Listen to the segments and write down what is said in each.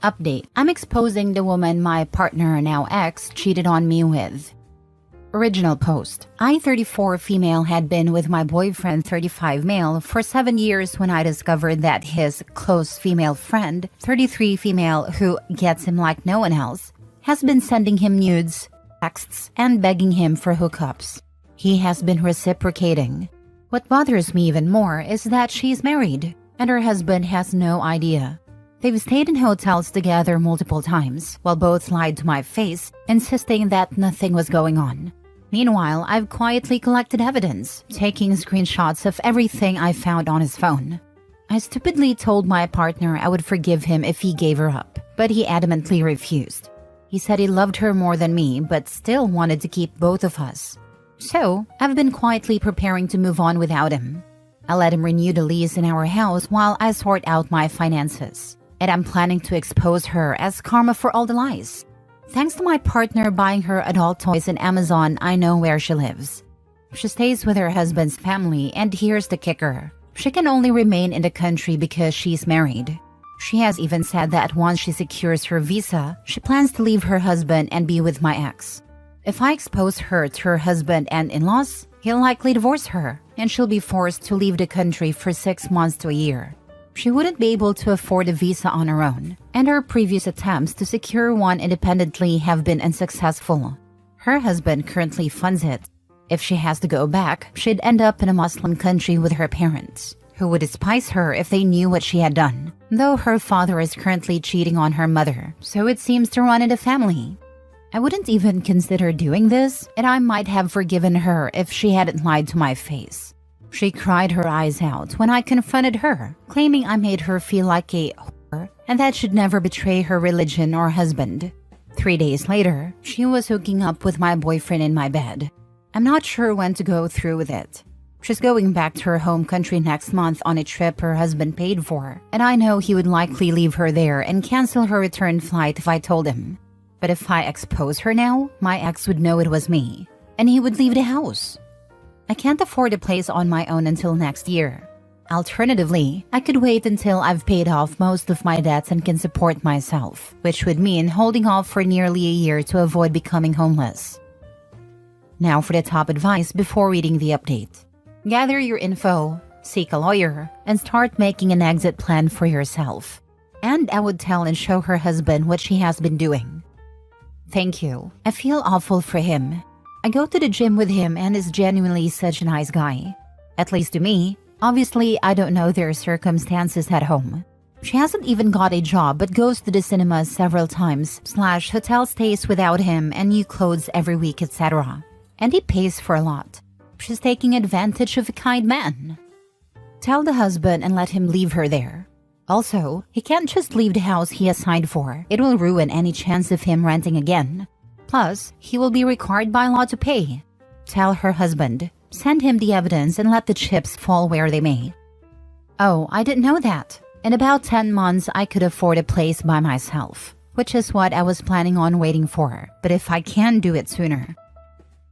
Update. I'm exposing the woman my partner, now ex, cheated on me with. Original post. I, 34 female, had been with my boyfriend, 35 male, for 7 years when I discovered that his close female friend, 33 female, who gets him like no one else, has been sending him nudes, texts, and begging him for hookups. He has been reciprocating. What bothers me even more is that she's married, and her husband has no idea. They've stayed in hotels together multiple times, while both lied to my face, insisting that nothing was going on. Meanwhile, I've quietly collected evidence, taking screenshots of everything I found on his phone. I stupidly told my partner I would forgive him if he gave her up, but he adamantly refused. He said he loved her more than me, but still wanted to keep both of us. So, I've been quietly preparing to move on without him. I let him renew the lease in our house while I sort out my finances. And I'm planning to expose her as karma for all the lies. Thanks to my partner buying her adult toys in Amazon, I know where she lives. She stays with her husband's family, and here's the kicker. She can only remain in the country because she's married. She has even said that once she secures her visa, she plans to leave her husband and be with my ex. If I expose her to her husband and in-laws, he'll likely divorce her, and she'll be forced to leave the country for 6 months to a year. She wouldn't be able to afford a visa on her own, and her previous attempts to secure one independently have been unsuccessful. Her husband currently funds it. If she has to go back, she'd end up in a Muslim country with her parents, who would despise her if they knew what she had done, though her father is currently cheating on her mother, so it seems to run in the family. I wouldn't even consider doing this, and I might have forgiven her if she hadn't lied to my face. She cried her eyes out when I confronted her, claiming I made her feel like a whore and that she'd never betray her religion or husband. 3 days later, she was hooking up with my boyfriend in my bed. I'm not sure when to go through with it. She's going back to her home country next month on a trip her husband paid for, and I know he would likely leave her there and cancel her return flight if I told him. But if I expose her now, my ex would know it was me, and he would leave the house. I can't afford a place on my own until next year. Alternatively, I could wait until I've paid off most of my debts and can support myself, which would mean holding off for nearly a year to avoid becoming homeless. Now for the top advice before reading the update. Gather your info, seek a lawyer, and start making an exit plan for yourself. And I would tell and show her husband what she has been doing. Thank you. I feel awful for him. I go to the gym with him and is genuinely such a nice guy. At least to me. Obviously, I don't know their circumstances at home. She hasn't even got a job but goes to the cinema several times, / hotel stays without him and new clothes every week, etc. And he pays for a lot. She's taking advantage of a kind man. Tell the husband and let him leave her there. Also, he can't just leave the house he has signed for. It will ruin any chance of him renting again. Plus, he will be required by law to pay. Tell her husband. Send him the evidence and let the chips fall where they may. Oh, I didn't know that. In about 10 months, I could afford a place by myself, which is what I was planning on waiting for, but if I can do it sooner.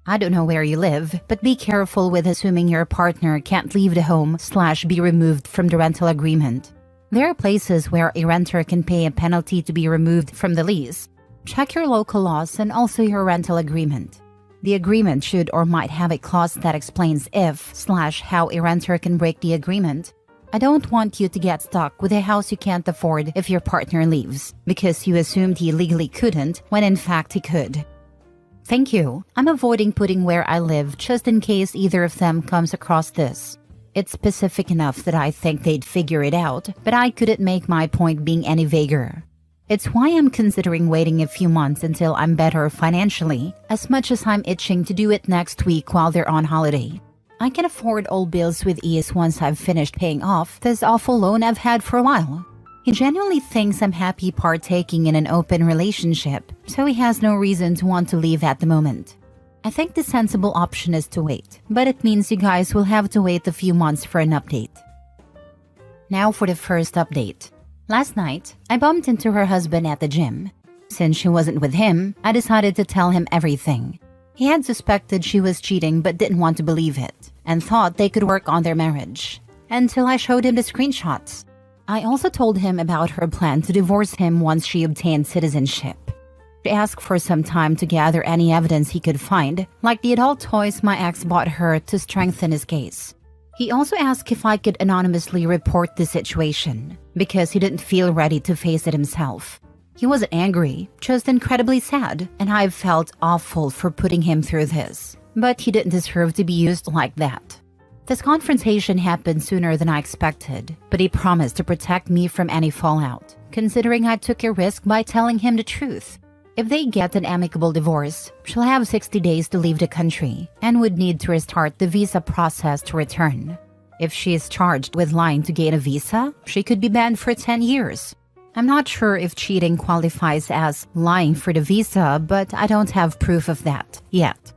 I don't know where you live, but be careful with assuming your partner can't leave the home / be removed from the rental agreement. There are places where a renter can pay a penalty to be removed from the lease. Check your local laws and also your rental agreement. The agreement should or might have a clause that explains if / how a renter can break the agreement. I don't want you to get stuck with a house you can't afford if your partner leaves, because you assumed he legally couldn't when in fact he could. Thank you. I'm avoiding putting where I live just in case either of them comes across this. It's specific enough that I think they'd figure it out, but I couldn't make my point being any vaguer. It's why I'm considering waiting a few months until I'm better financially, as much as I'm itching to do it next week while they're on holiday. I can afford all bills with ease once I've finished paying off this awful loan I've had for a while. He genuinely thinks I'm happy partaking in an open relationship, so he has no reason to want to leave at the moment. I think the sensible option is to wait, but it means you guys will have to wait a few months for an update. Now for the first update. Last night, I bumped into her husband at the gym. Since she wasn't with him, I decided to tell him everything. He had suspected she was cheating but didn't want to believe it, and thought they could work on their marriage. Until I showed him the screenshots. I also told him about her plan to divorce him once she obtained citizenship. She asked for some time to gather any evidence he could find, like the adult toys my ex bought her to strengthen his case. He also asked if I could anonymously report the situation, because he didn't feel ready to face it himself. He wasn't angry, just incredibly sad, and I felt awful for putting him through this. But he didn't deserve to be used like that. This confrontation happened sooner than I expected, but he promised to protect me from any fallout, considering I took a risk by telling him the truth. If they get an amicable divorce, she'll have 60 days to leave the country and would need to restart the visa process to return. If she is charged with lying to gain a visa, she could be banned for 10 years. I'm not sure if cheating qualifies as lying for the visa, but I don't have proof of that yet.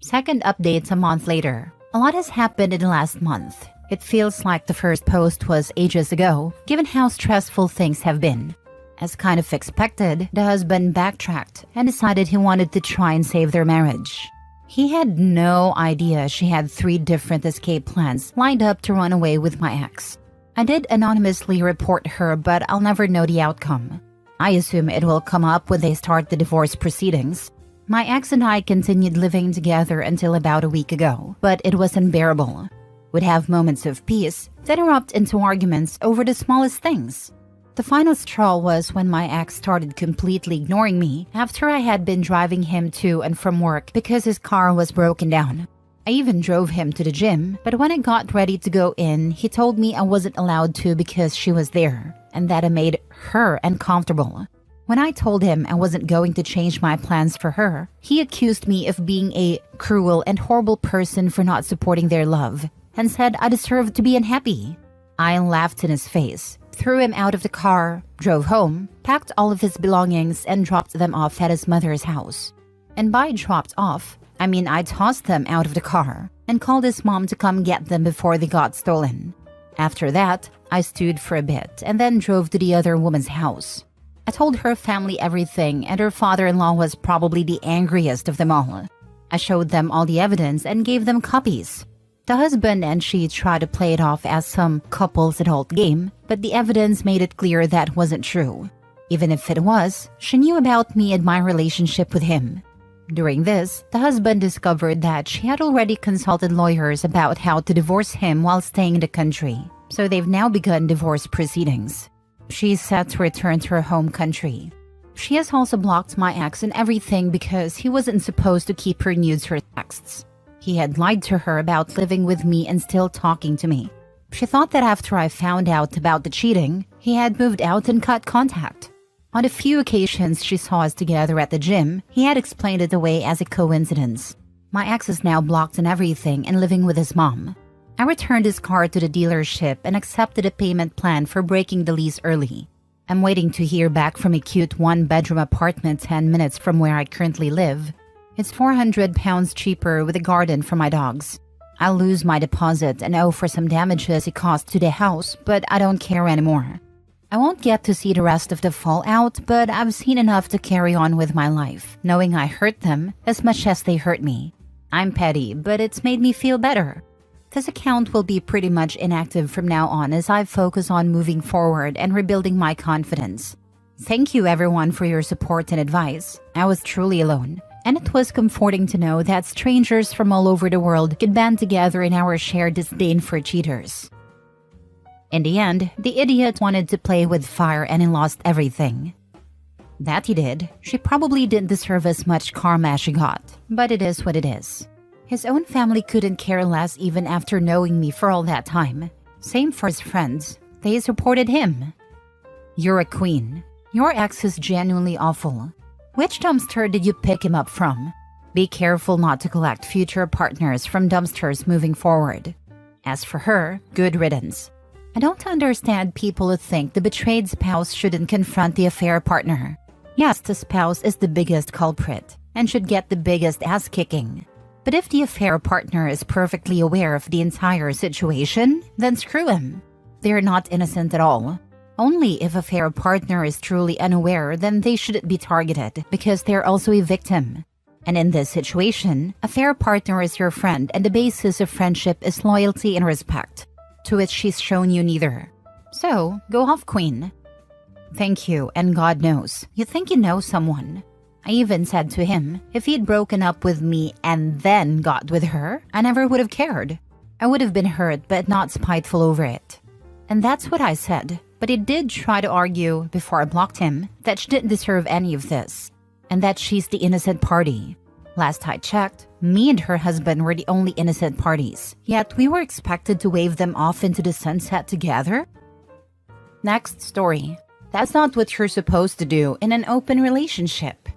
Second update a month later. A lot has happened in the last month. It feels like the first post was ages ago, given how stressful things have been. As kind of expected, the husband backtracked and decided he wanted to try and save their marriage. He had no idea she had 3 different escape plans lined up to run away with my ex. I did anonymously report her, but I'll never know the outcome. I assume it will come up when they start the divorce proceedings. My ex and I continued living together until about a week ago, but it was unbearable. We'd have moments of peace, then erupt into arguments over the smallest things. The final straw was when my ex started completely ignoring me after I had been driving him to and from work because his car was broken down. I even drove him to the gym, but when I got ready to go in, he told me I wasn't allowed to because she was there, and that I made her uncomfortable. When I told him I wasn't going to change my plans for her, he accused me of being a cruel and horrible person for not supporting their love, and said I deserved to be unhappy. I laughed in his face, threw him out of the car, drove home, packed all of his belongings, and dropped them off at his mother's house. And by dropped off, I mean I tossed them out of the car and called his mom to come get them before they got stolen. After that, I stewed for a bit and then drove to the other woman's house. I told her family everything, and her father-in-law was probably the angriest of them all. I showed them all the evidence and gave them copies. The husband and she tried to play it off as some couple's adult game, but the evidence made it clear that wasn't true. Even if it was, she knew about me and my relationship with him. During this, the husband discovered that she had already consulted lawyers about how to divorce him while staying in the country, so they've now begun divorce proceedings. She's set to return to her home country. She has also blocked my ex and everything because he wasn't supposed to keep her nudes or texts. He had lied to her about living with me and still talking to me. She thought that after I found out about the cheating, he had moved out and cut contact. On the few occasions she saw us together at the gym, he had explained it away as a coincidence. My ex is now blocked on everything and living with his mom. I returned his car to the dealership and accepted a payment plan for breaking the lease early. I'm waiting to hear back from a cute 1-bedroom apartment 10 minutes from where I currently live. It's £400 cheaper with a garden for my dogs. I'll lose my deposit and owe for some damages it cost to the house, but I don't care anymore. I won't get to see the rest of the fallout, but I've seen enough to carry on with my life, knowing I hurt them as much as they hurt me. I'm petty, but it's made me feel better. This account will be pretty much inactive from now on as I focus on moving forward and rebuilding my confidence. Thank you everyone for your support and advice. I was truly alone, and it was comforting to know that strangers from all over the world could band together in our shared disdain for cheaters. In the end, the idiot wanted to play with fire and he lost everything. That he did. She probably didn't deserve as much karma as she got, but it is what it is. His own family couldn't care less even after knowing me for all that time. Same for his friends. They supported him. You're a queen. Your ex is genuinely awful. Which dumpster did you pick him up from? Be careful not to collect future partners from dumpsters moving forward. As for her, good riddance. I don't understand people who think the betrayed spouse shouldn't confront the affair partner. Yes, the spouse is the biggest culprit and should get the biggest ass kicking. But if the affair partner is perfectly aware of the entire situation, then screw him. They're not innocent at all. Only if affair partner is truly unaware, then they shouldn't be targeted because they're also a victim. And in this situation, affair partner is your friend and the basis of friendship is loyalty and respect, to which she's shown you neither. So, go off, queen. Thank you, and God knows, you think you know someone. I even said to him, if he'd broken up with me and then got with her, I never would have cared. I would have been hurt but not spiteful over it. And that's what I said, but he did try to argue, before I blocked him, that she didn't deserve any of this, and that she's the innocent party. Last I checked, me and her husband were the only innocent parties, yet we were expected to wave them off into the sunset together? Next story. That's not what you're supposed to do in an open relationship.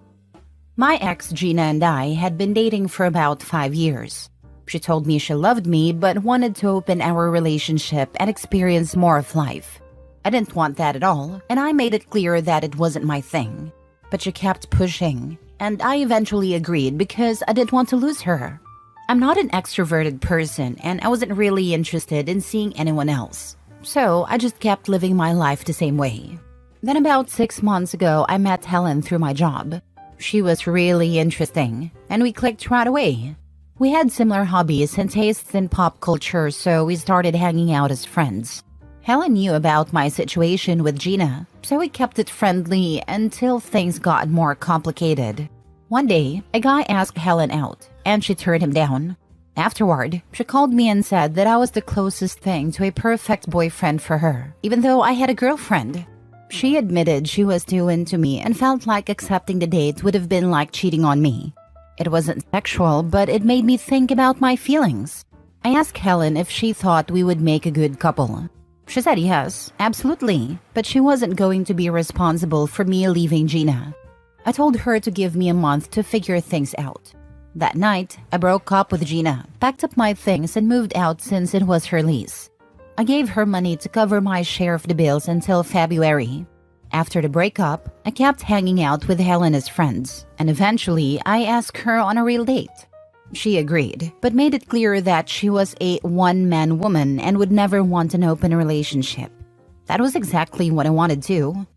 My ex Gina and I had been dating for about 5 years. She told me she loved me but wanted to open our relationship and experience more of life. I didn't want that at all, and I made it clear that it wasn't my thing. But she kept pushing, and I eventually agreed because I didn't want to lose her. I'm not an extroverted person, and I wasn't really interested in seeing anyone else. So I just kept living my life the same way. Then about 6 months ago, I met Helen through my job. She was really interesting, and we clicked right away. We had similar hobbies and tastes in pop culture, so we started hanging out as friends. Helen knew about my situation with Gina, so we kept it friendly until things got more complicated. One day, a guy asked Helen out, and she turned him down. Afterward, she called me and said that I was the closest thing to a perfect boyfriend for her, even though I had a girlfriend. She admitted she was too into me and felt like accepting the date would have been like cheating on me. It wasn't sexual, but it made me think about my feelings. I asked Helen if she thought we would make a good couple. She said yes, absolutely, but she wasn't going to be responsible for me leaving Gina. I told her to give me a month to figure things out. That night, I broke up with Gina, packed up my things, and moved out since it was her lease. I gave her money to cover my share of the bills until February. After the breakup, I kept hanging out with Helen as friends, and eventually I asked her on a real date. She agreed, but made it clear that she was a one-man woman and would never want an open relationship. That was exactly what I wanted too.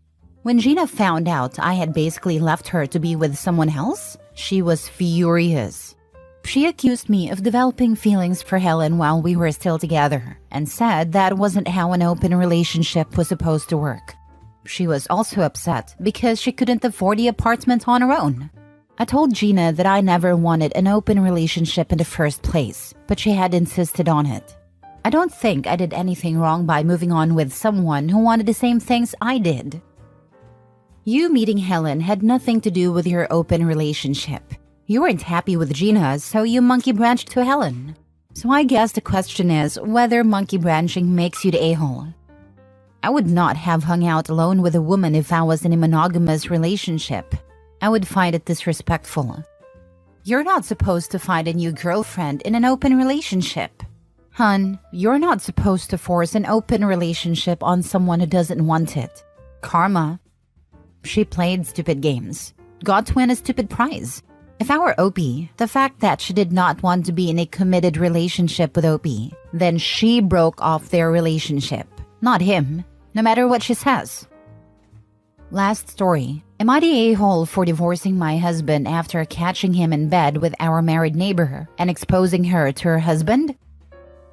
When Gina found out I had basically left her to be with someone else, she was furious. She accused me of developing feelings for Helen while we were still together, and said that wasn't how an open relationship was supposed to work. She was also upset because she couldn't afford the apartment on her own. I told Gina that I never wanted an open relationship in the first place, but she had insisted on it. I don't think I did anything wrong by moving on with someone who wanted the same things I did. You meeting Helen had nothing to do with your open relationship. You weren't happy with Gina, so you monkey branched to Helen. So I guess the question is whether monkey branching makes you the a-hole. I would not have hung out alone with a woman if I was in a monogamous relationship. I would find it disrespectful. You're not supposed to find a new girlfriend in an open relationship. Hun, you're not supposed to force an open relationship on someone who doesn't want it. Karma. She played stupid games. Got to win a stupid prize. If I were Opie, the fact that she did not want to be in a committed relationship with Opie, then she broke off their relationship, not him, no matter what she says. Last story. Am I the a-hole for divorcing my husband after catching him in bed with our married neighbor and exposing her to her husband?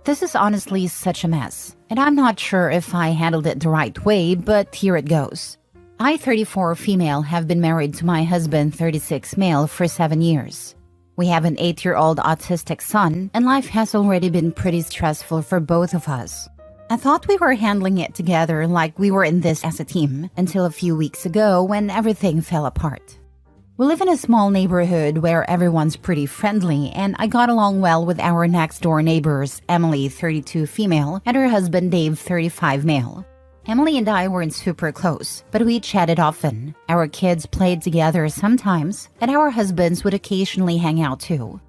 This is honestly such a mess, and I'm not sure if I handled it the right way, but here it goes. I, 34 female, have been married to my husband, 36 male, for 7 years. We have an 8-year-old autistic son, and life has already been pretty stressful for both of us. I thought we were handling it together like we were in this as a team, until a few weeks ago when everything fell apart. We live in a small neighborhood where everyone's pretty friendly, and I got along well with our next-door neighbors, Emily, 32 female, and her husband, Dave, 35 male. Emily and I weren't super close, but we chatted often. Our kids played together sometimes, and our husbands would occasionally hang out too.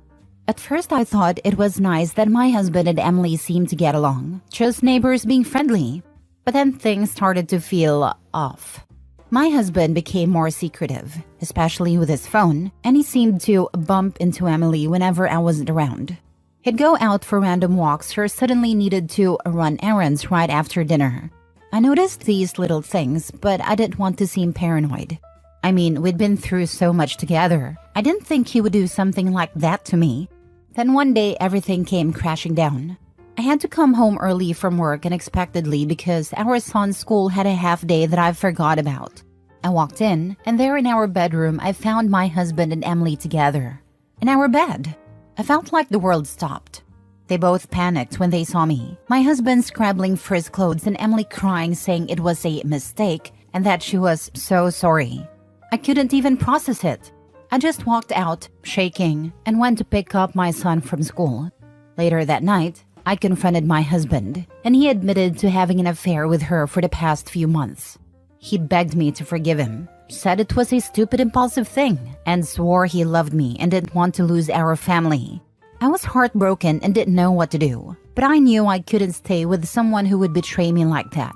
At first I thought it was nice that my husband and Emily seemed to get along, just neighbors being friendly. But then things started to feel off. My husband became more secretive, especially with his phone, and he seemed to bump into Emily whenever I wasn't around. He'd go out for random walks or suddenly needed to run errands right after dinner. I noticed these little things, but I didn't want to seem paranoid. I mean, we'd been through so much together. I didn't think he would do something like that to me. Then one day, everything came crashing down. I had to come home early from work unexpectedly because our son's school had a half day that I forgot about. I walked in, and there in our bedroom, I found my husband and Emily together. In our bed. I felt like the world stopped. They both panicked when they saw me. My husband scrabbling for his clothes and Emily crying, saying it was a mistake and that she was so sorry. I couldn't even process it. I just walked out, shaking, and went to pick up my son from school. Later that night, I confronted my husband, and he admitted to having an affair with her for the past few months. He begged me to forgive him, said it was a stupid impulsive thing, and swore he loved me and didn't want to lose our family. I was heartbroken and didn't know what to do, but I knew I couldn't stay with someone who would betray me like that.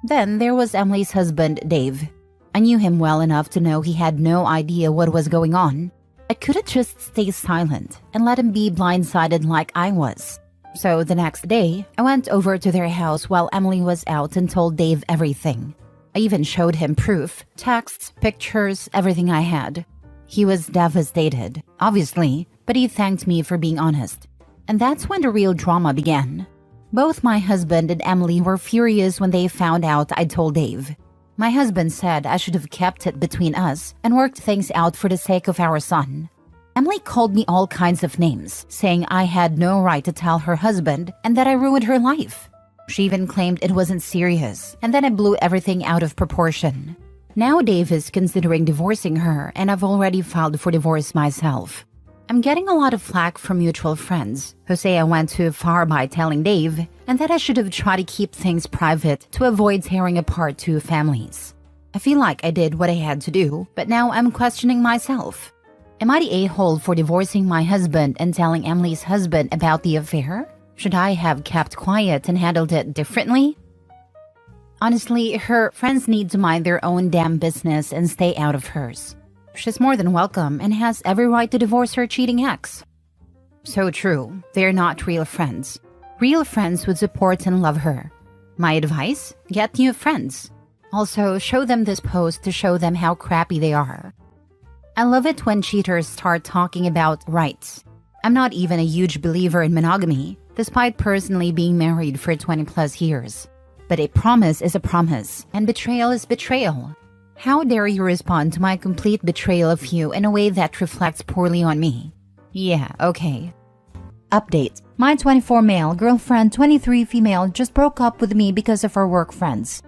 Then there was Emily's husband, Dave. I knew him well enough to know he had no idea what was going on. I couldn't just stay silent and let him be blindsided like I was. So the next day, I went over to their house while Emily was out and told Dave everything. I even showed him proof, texts, pictures, everything I had. He was devastated, obviously, but he thanked me for being honest. And that's when the real drama began. Both my husband and Emily were furious when they found out I told Dave. My husband said I should have kept it between us and worked things out for the sake of our son. Emily called me all kinds of names, saying I had no right to tell her husband and that I ruined her life. She even claimed it wasn't serious, and then I blew everything out of proportion. Now Dave is considering divorcing her, and I've already filed for divorce myself. I'm getting a lot of flack from mutual friends who say I went too far by telling Dave and that I should have tried to keep things private to avoid tearing apart two families. I feel like I did what I had to do, but now I'm questioning myself. Am I the a-hole for divorcing my husband and telling Emily's husband about the affair? Should I have kept quiet and handled it differently? Honestly, her friends need to mind their own damn business and stay out of hers. She's more than welcome and has every right to divorce her cheating ex. So true, they're not real friends. Real friends would support and love her. My advice? Get new friends. Also, show them this post to show them how crappy they are. I love it when cheaters start talking about rights. I'm not even a huge believer in monogamy, despite personally being married for 20 plus years. But a promise is a promise, and betrayal is betrayal. How dare you respond to my complete betrayal of you in a way that reflects poorly on me? Yeah, okay. Update. My 24 male girlfriend, 23 female, just broke up with me because of our work friends.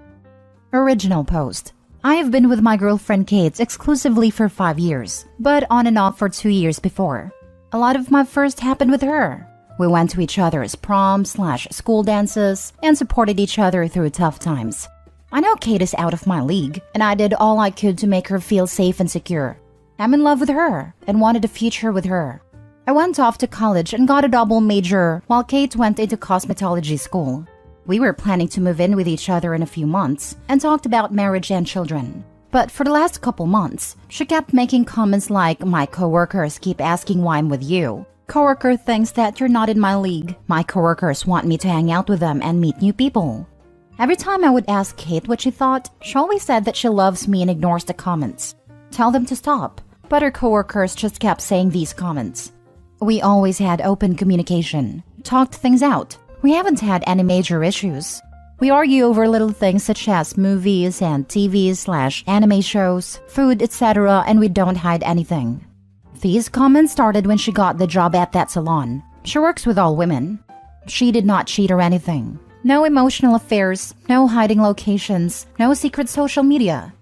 Original post. I have been with my girlfriend Kate exclusively for 5 years, but on and off for 2 years before. A lot of my first happened with her. We went to each other's prom/school dances and supported each other through tough times. I know Kate is out of my league, and I did all I could to make her feel safe and secure. I'm in love with her and wanted a future with her. I went off to college and got a double major while Kate went into cosmetology school. We were planning to move in with each other in a few months and talked about marriage and children. But for the last couple months, she kept making comments like, "My coworkers keep asking why I'm with you. Coworker thinks that you're not in my league. My coworkers want me to hang out with them and meet new people." Every time I would ask Kate what she thought, she always said that she loves me and ignores the comments. Tell them to stop. But her coworkers just kept saying these comments. We always had open communication, talked things out. We haven't had any major issues. We argue over little things such as movies and TV/anime shows, food, etc., and we don't hide anything. These comments started when she got the job at that salon. She works with all women. She did not cheat or anything. No emotional affairs, no hiding locations, no secret social media.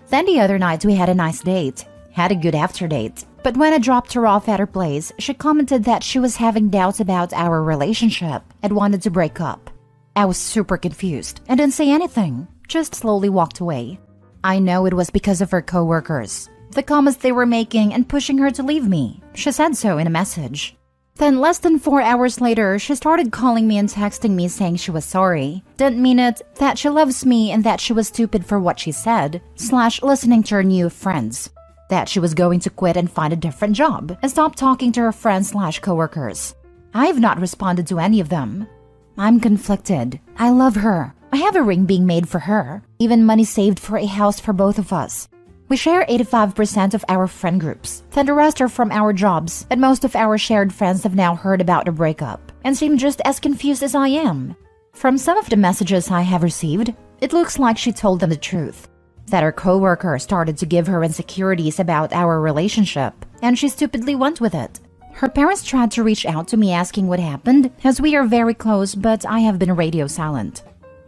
Then the other night we had a nice date, had a good after date. But when I dropped her off at her place, she commented that she was having doubts about our relationship and wanted to break up. I was super confused and didn't say anything, just slowly walked away. I know it was because of her coworkers, the comments they were making and pushing her to leave me. She said so in a message. Then less than 4 hours later, she started calling me and texting me saying she was sorry, didn't mean it, that she loves me and that she was stupid for what she said, /listening to her new friends. That she was going to quit and find a different job and stop talking to her friends/coworkers. I have not responded to any of them. I'm conflicted. I love her. I have a ring being made for her, even money saved for a house for both of us. We share 85% of our friend groups, then the rest are from our jobs, and most of our shared friends have now heard about the breakup. and seemed just as confused as I am. From some of the messages I have received, it looks like she told them the truth, that her coworker started to give her insecurities about our relationship, and she stupidly went with it. Her parents tried to reach out to me asking what happened, as we are very close, but I have been radio silent.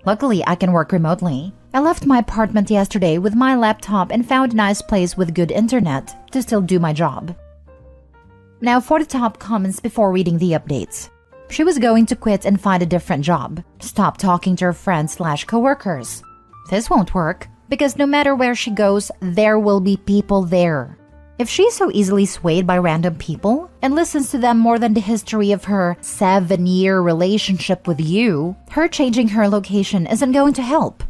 Luckily, I can work remotely. I left my apartment yesterday with my laptop and found a nice place with good internet to still do my job. Now for the top comments before reading the updates. She was going to quit and find a different job. Stop talking to her friends/coworkers. This won't work, because no matter where she goes, there will be people there. If she's so easily swayed by random people and listens to them more than the history of her 7-year relationship with you, her changing her location isn't going to help.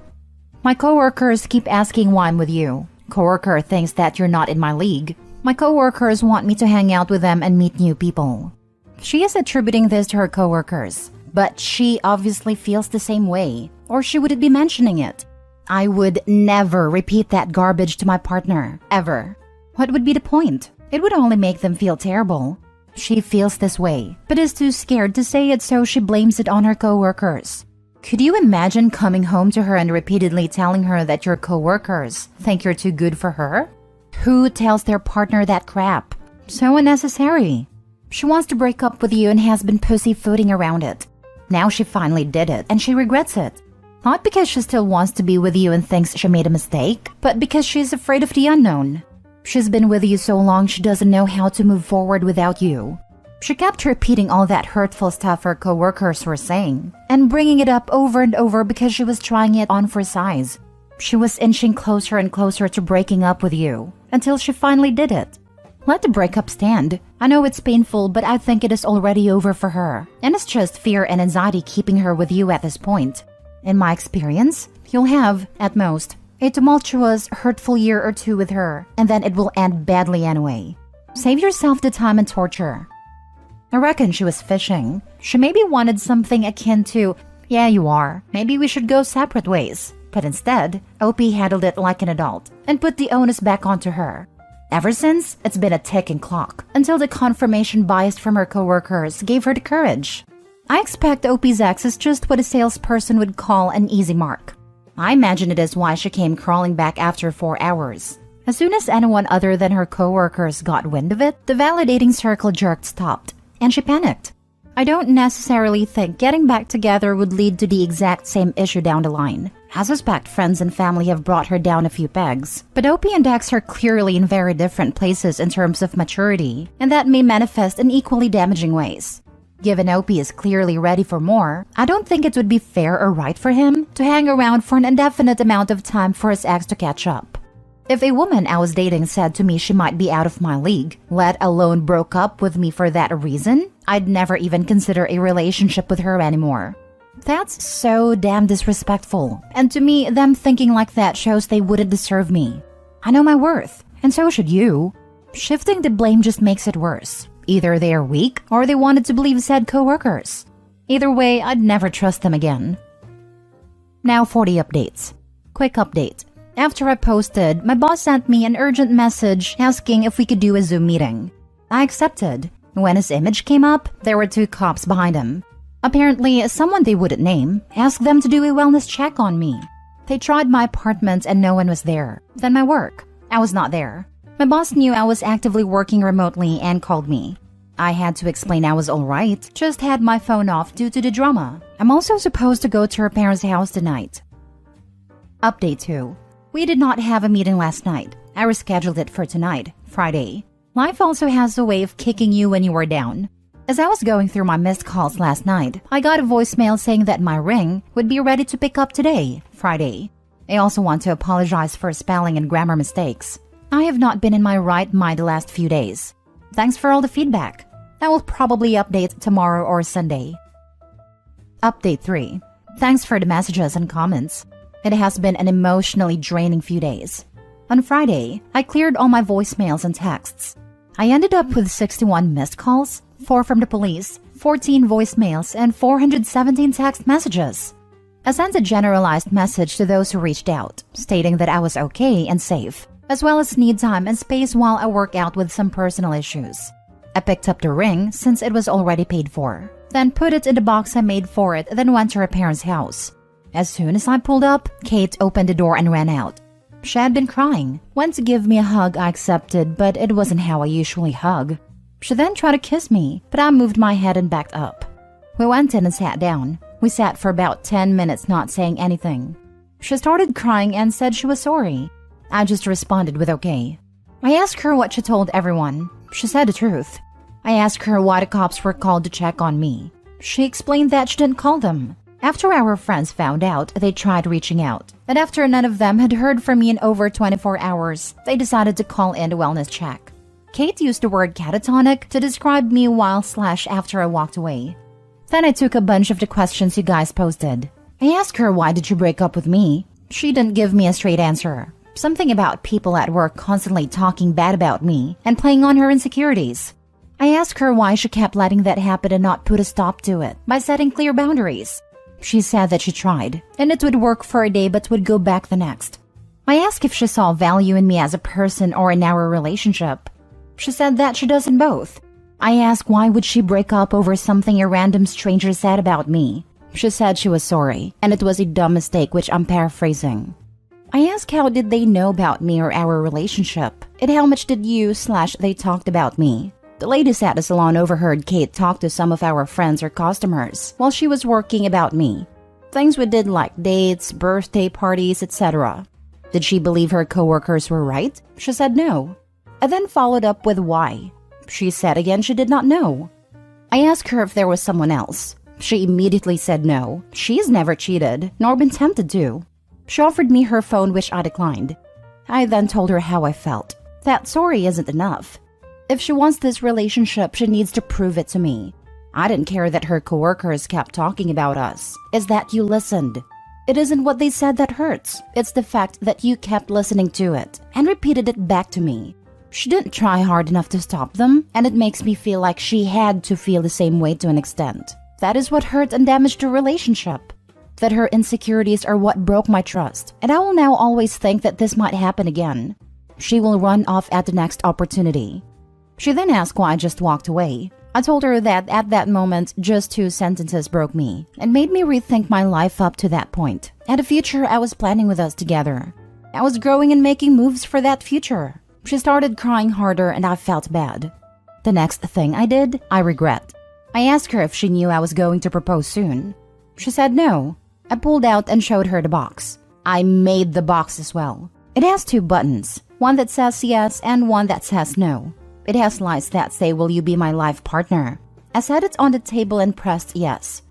My coworkers keep asking why I'm with you. Coworker thinks that you're not in my league. My coworkers want me to hang out with them and meet new people. She is attributing this to her coworkers, but she obviously feels the same way, or she wouldn't be mentioning it. I would never repeat that garbage to my partner, ever. What would be the point? It would only make them feel terrible. She feels this way, but is too scared to say it, so she blames it on her coworkers. Could you imagine coming home to her and repeatedly telling her that your coworkers think you're too good for her? Who tells their partner that crap? So unnecessary. She wants to break up with you and has been pussyfooting around it. Now she finally did it, and she regrets it. Not because she still wants to be with you and thinks she made a mistake, but because she's afraid of the unknown. She's been with you so long she doesn't know how to move forward without you. She kept repeating all that hurtful stuff her coworkers were saying, and bringing it up over and over because she was trying it on for size. She was inching closer and closer to breaking up with you, until she finally did it. Let the breakup stand. I know it's painful, but I think it is already over for her, and it's just fear and anxiety keeping her with you at this point. In my experience, you'll have, at most, a tumultuous, hurtful year or two with her, and then it will end badly anyway. Save yourself the time and torture. I reckon she was fishing. She maybe wanted something akin to, "Yeah, you are. Maybe we should go separate ways." But instead, OP handled it like an adult and put the onus back onto her. Ever since, it's been a ticking clock, until the confirmation bias from her coworkers gave her the courage. I expect OP's ex is just what a salesperson would call an easy mark. I imagine it is why she came crawling back after 4 hours. As soon as anyone other than her coworkers got wind of it, the validating circle jerk stopped, and she panicked. I don't necessarily think getting back together would lead to the exact same issue down the line. I suspect friends and family have brought her down a few pegs, but OP and Dex are clearly in very different places in terms of maturity, and that may manifest in equally damaging ways. Given OP is clearly ready for more, I don't think it would be fair or right for him to hang around for an indefinite amount of time for his ex to catch up. If a woman I was dating said to me she might be out of my league, let alone broke up with me for that reason, I'd never even consider a relationship with her anymore. That's so damn disrespectful, and to me, them thinking like that shows they wouldn't deserve me. I know my worth, and so should you. Shifting the blame just makes it worse. Either they are weak, or they wanted to believe said coworkers. Either way, I'd never trust them again. Now for the updates. Quick update. After I posted, my boss sent me an urgent message asking if we could do a Zoom meeting. I accepted. When his image came up, there were 2 cops behind him. Apparently, someone they wouldn't name asked them to do a wellness check on me. They tried my apartment and no one was there. Then my work. I was not there. My boss knew I was actively working remotely and called me. I had to explain I was alright, just had my phone off due to the drama. I'm also supposed to go to her parents' house tonight. Update 2. We did not have a meeting last night. I rescheduled it for tonight, Friday. Life also has a way of kicking you when you are down. As I was going through my missed calls last night, I got a voicemail saying that my ring would be ready to pick up today, Friday. I also want to apologize for spelling and grammar mistakes. I have not been in my right mind the last few days. Thanks for all the feedback. I will probably update tomorrow or Sunday. Update 3. Thanks for the messages and comments. It has been an emotionally draining few days. On Friday, I cleared all my voicemails and texts. I ended up with 61 missed calls, 4 from the police, 14 voicemails, and 417 text messages. I sent a generalized message to those who reached out, stating that I was okay and safe, as well as need time and space while I work out with some personal issues. I picked up the ring since it was already paid for. then put it in the box I made for it, then went to her parents' house. As soon as I pulled up, Kate opened the door and ran out. She had been crying. Went to give me a hug. I accepted, but it wasn't how I usually hug. She then tried to kiss me, but I moved my head and backed up. We went in and sat down. We sat for about 10 minutes not saying anything. She started crying and said she was sorry. I just responded with okay. I asked her what she told everyone. She said the truth. I asked her why the cops were called to check on me. She explained that she didn't call them. After our friends found out, they tried reaching out. And after none of them had heard from me in over 24 hours, they decided to call in a wellness check. Kate used the word catatonic to describe me while/after I walked away. Then I took a bunch of the questions you guys posted. I asked her, why did you break up with me? She didn't give me a straight answer. Something about people at work constantly talking bad about me and playing on her insecurities. I asked her why she kept letting that happen and not put a stop to it by setting clear boundaries. She said that she tried, and it would work for a day but would go back the next. I asked if she saw value in me as a person or in our relationship. She said that she does in both. I asked why would she break up over something a random stranger said about me. She said she was sorry, and it was a dumb mistake, which I'm paraphrasing. I asked how did they know about me or our relationship, and how much did you/they talked about me. The ladies at the salon overheard Kate talk to some of our friends or customers while she was working about me. Things we did like dates, birthday parties, etc. Did she believe her coworkers were right? She said no. I then followed up with why. She said again she did not know. I asked her if there was someone else. She immediately said no. She's never cheated, nor been tempted to. She offered me her phone, which I declined. I then told her how I felt. That sorry isn't enough. If she wants this relationship, she needs to prove it to me. I didn't care that her coworkers kept talking about us. It's that you listened. It isn't what they said that hurts. It's the fact that you kept listening to it and repeated it back to me. She didn't try hard enough to stop them, and it makes me feel like she had to feel the same way to an extent. That is what hurt and damaged the relationship. That her insecurities are what broke my trust, and I will now always think that this might happen again. She will run off at the next opportunity. She then asked why I just walked away. I told her that at that moment, just 2 sentences broke me and made me rethink my life up to that point and the future I was planning with us together. I was growing and making moves for that future. She started crying harder and I felt bad. The next thing I did, I regret. I asked her if she knew I was going to propose soon. She said no. I pulled out and showed her the box. I made the box as well. It has 2 buttons, one that says yes and one that says no. It has lines that say, will you be my life partner? I set it on the table and pressed yes.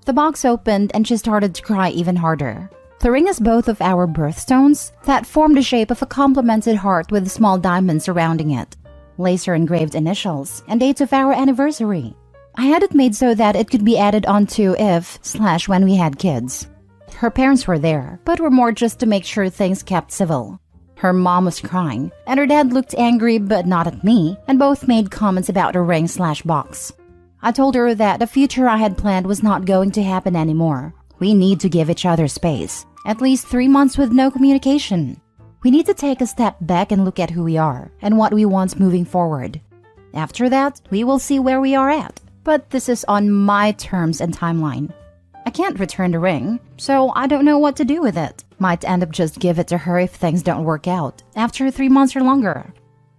The box opened and she started to cry even harder. The ring is both of our birthstones that form the shape of a complemented heart with small diamonds surrounding it. Laser engraved initials and dates of our anniversary. I had it made so that it could be added onto if/when we had kids. Her parents were there, but were more just to make sure things kept civil. Her mom was crying, and her dad looked angry but not at me, and both made comments about the ring/box. I told her that the future I had planned was not going to happen anymore. We need to give each other space, at least 3 months with no communication. We need to take a step back and look at who we are and what we want moving forward. After that, we will see where we are at, but this is on my terms and timeline. I can't return the ring, so I don't know what to do with it. Might end up just give it to her if things don't work out, after 3 months or longer.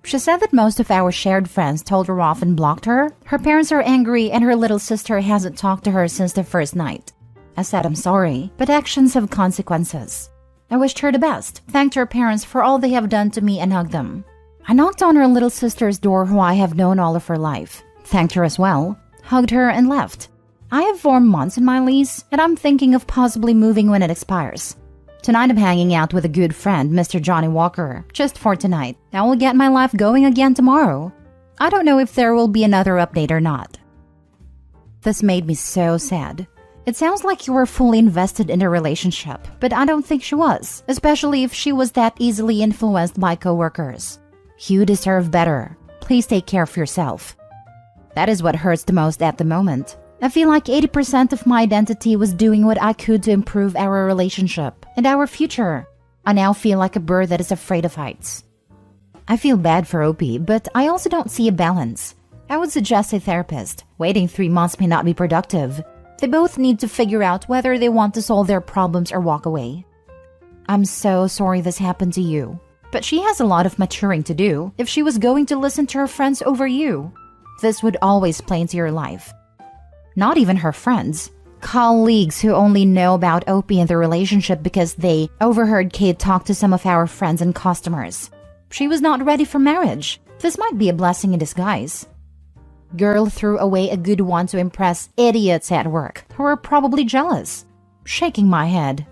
She said that most of our shared friends told her off and blocked her. Her parents are angry and her little sister hasn't talked to her since the first night. I said I'm sorry, but actions have consequences. I wished her the best, thanked her parents for all they have done to me and hugged them. I knocked on her little sister's door who I have known all of her life, thanked her as well, hugged her and left. I have 4 months in my lease, and I'm thinking of possibly moving when it expires. Tonight I'm hanging out with a good friend, Mr. Johnny Walker, just for tonight. I will get my life going again tomorrow. I don't know if there will be another update or not. This made me so sad. It sounds like you were fully invested in a relationship, but I don't think she was, especially if she was that easily influenced by coworkers. You deserve better. Please take care of yourself. That is what hurts the most at the moment. I feel like 80% of my identity was doing what I could to improve our relationship and our future. I now feel like a bird that is afraid of heights. I feel bad for OP, but I also don't see a balance. I would suggest a therapist. Waiting 3 months may not be productive. They both need to figure out whether they want to solve their problems or walk away. I'm so sorry this happened to you, but she has a lot of maturing to do if she was going to listen to her friends over you. This would always play into your life. Not even her friends. Colleagues who only know about Opie and the relationship because they overheard Kate talk to some of our friends and customers. She was not ready for marriage. This might be a blessing in disguise. Girl threw away a good one to impress idiots at work who are probably jealous. Shaking my head.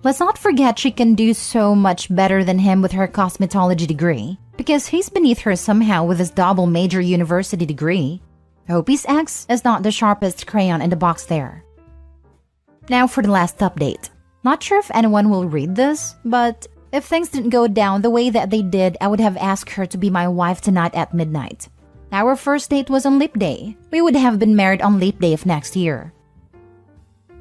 Let's not forget she can do so much better than him with her cosmetology degree, because he's beneath her somehow with his double major university degree. Opie's ex is not the sharpest crayon in the box there. Now for the last update. Not sure if anyone will read this, but if things didn't go down the way that they did, I would have asked her to be my wife tonight at midnight. Our first date was on Leap Day. We would have been married on Leap Day of next year.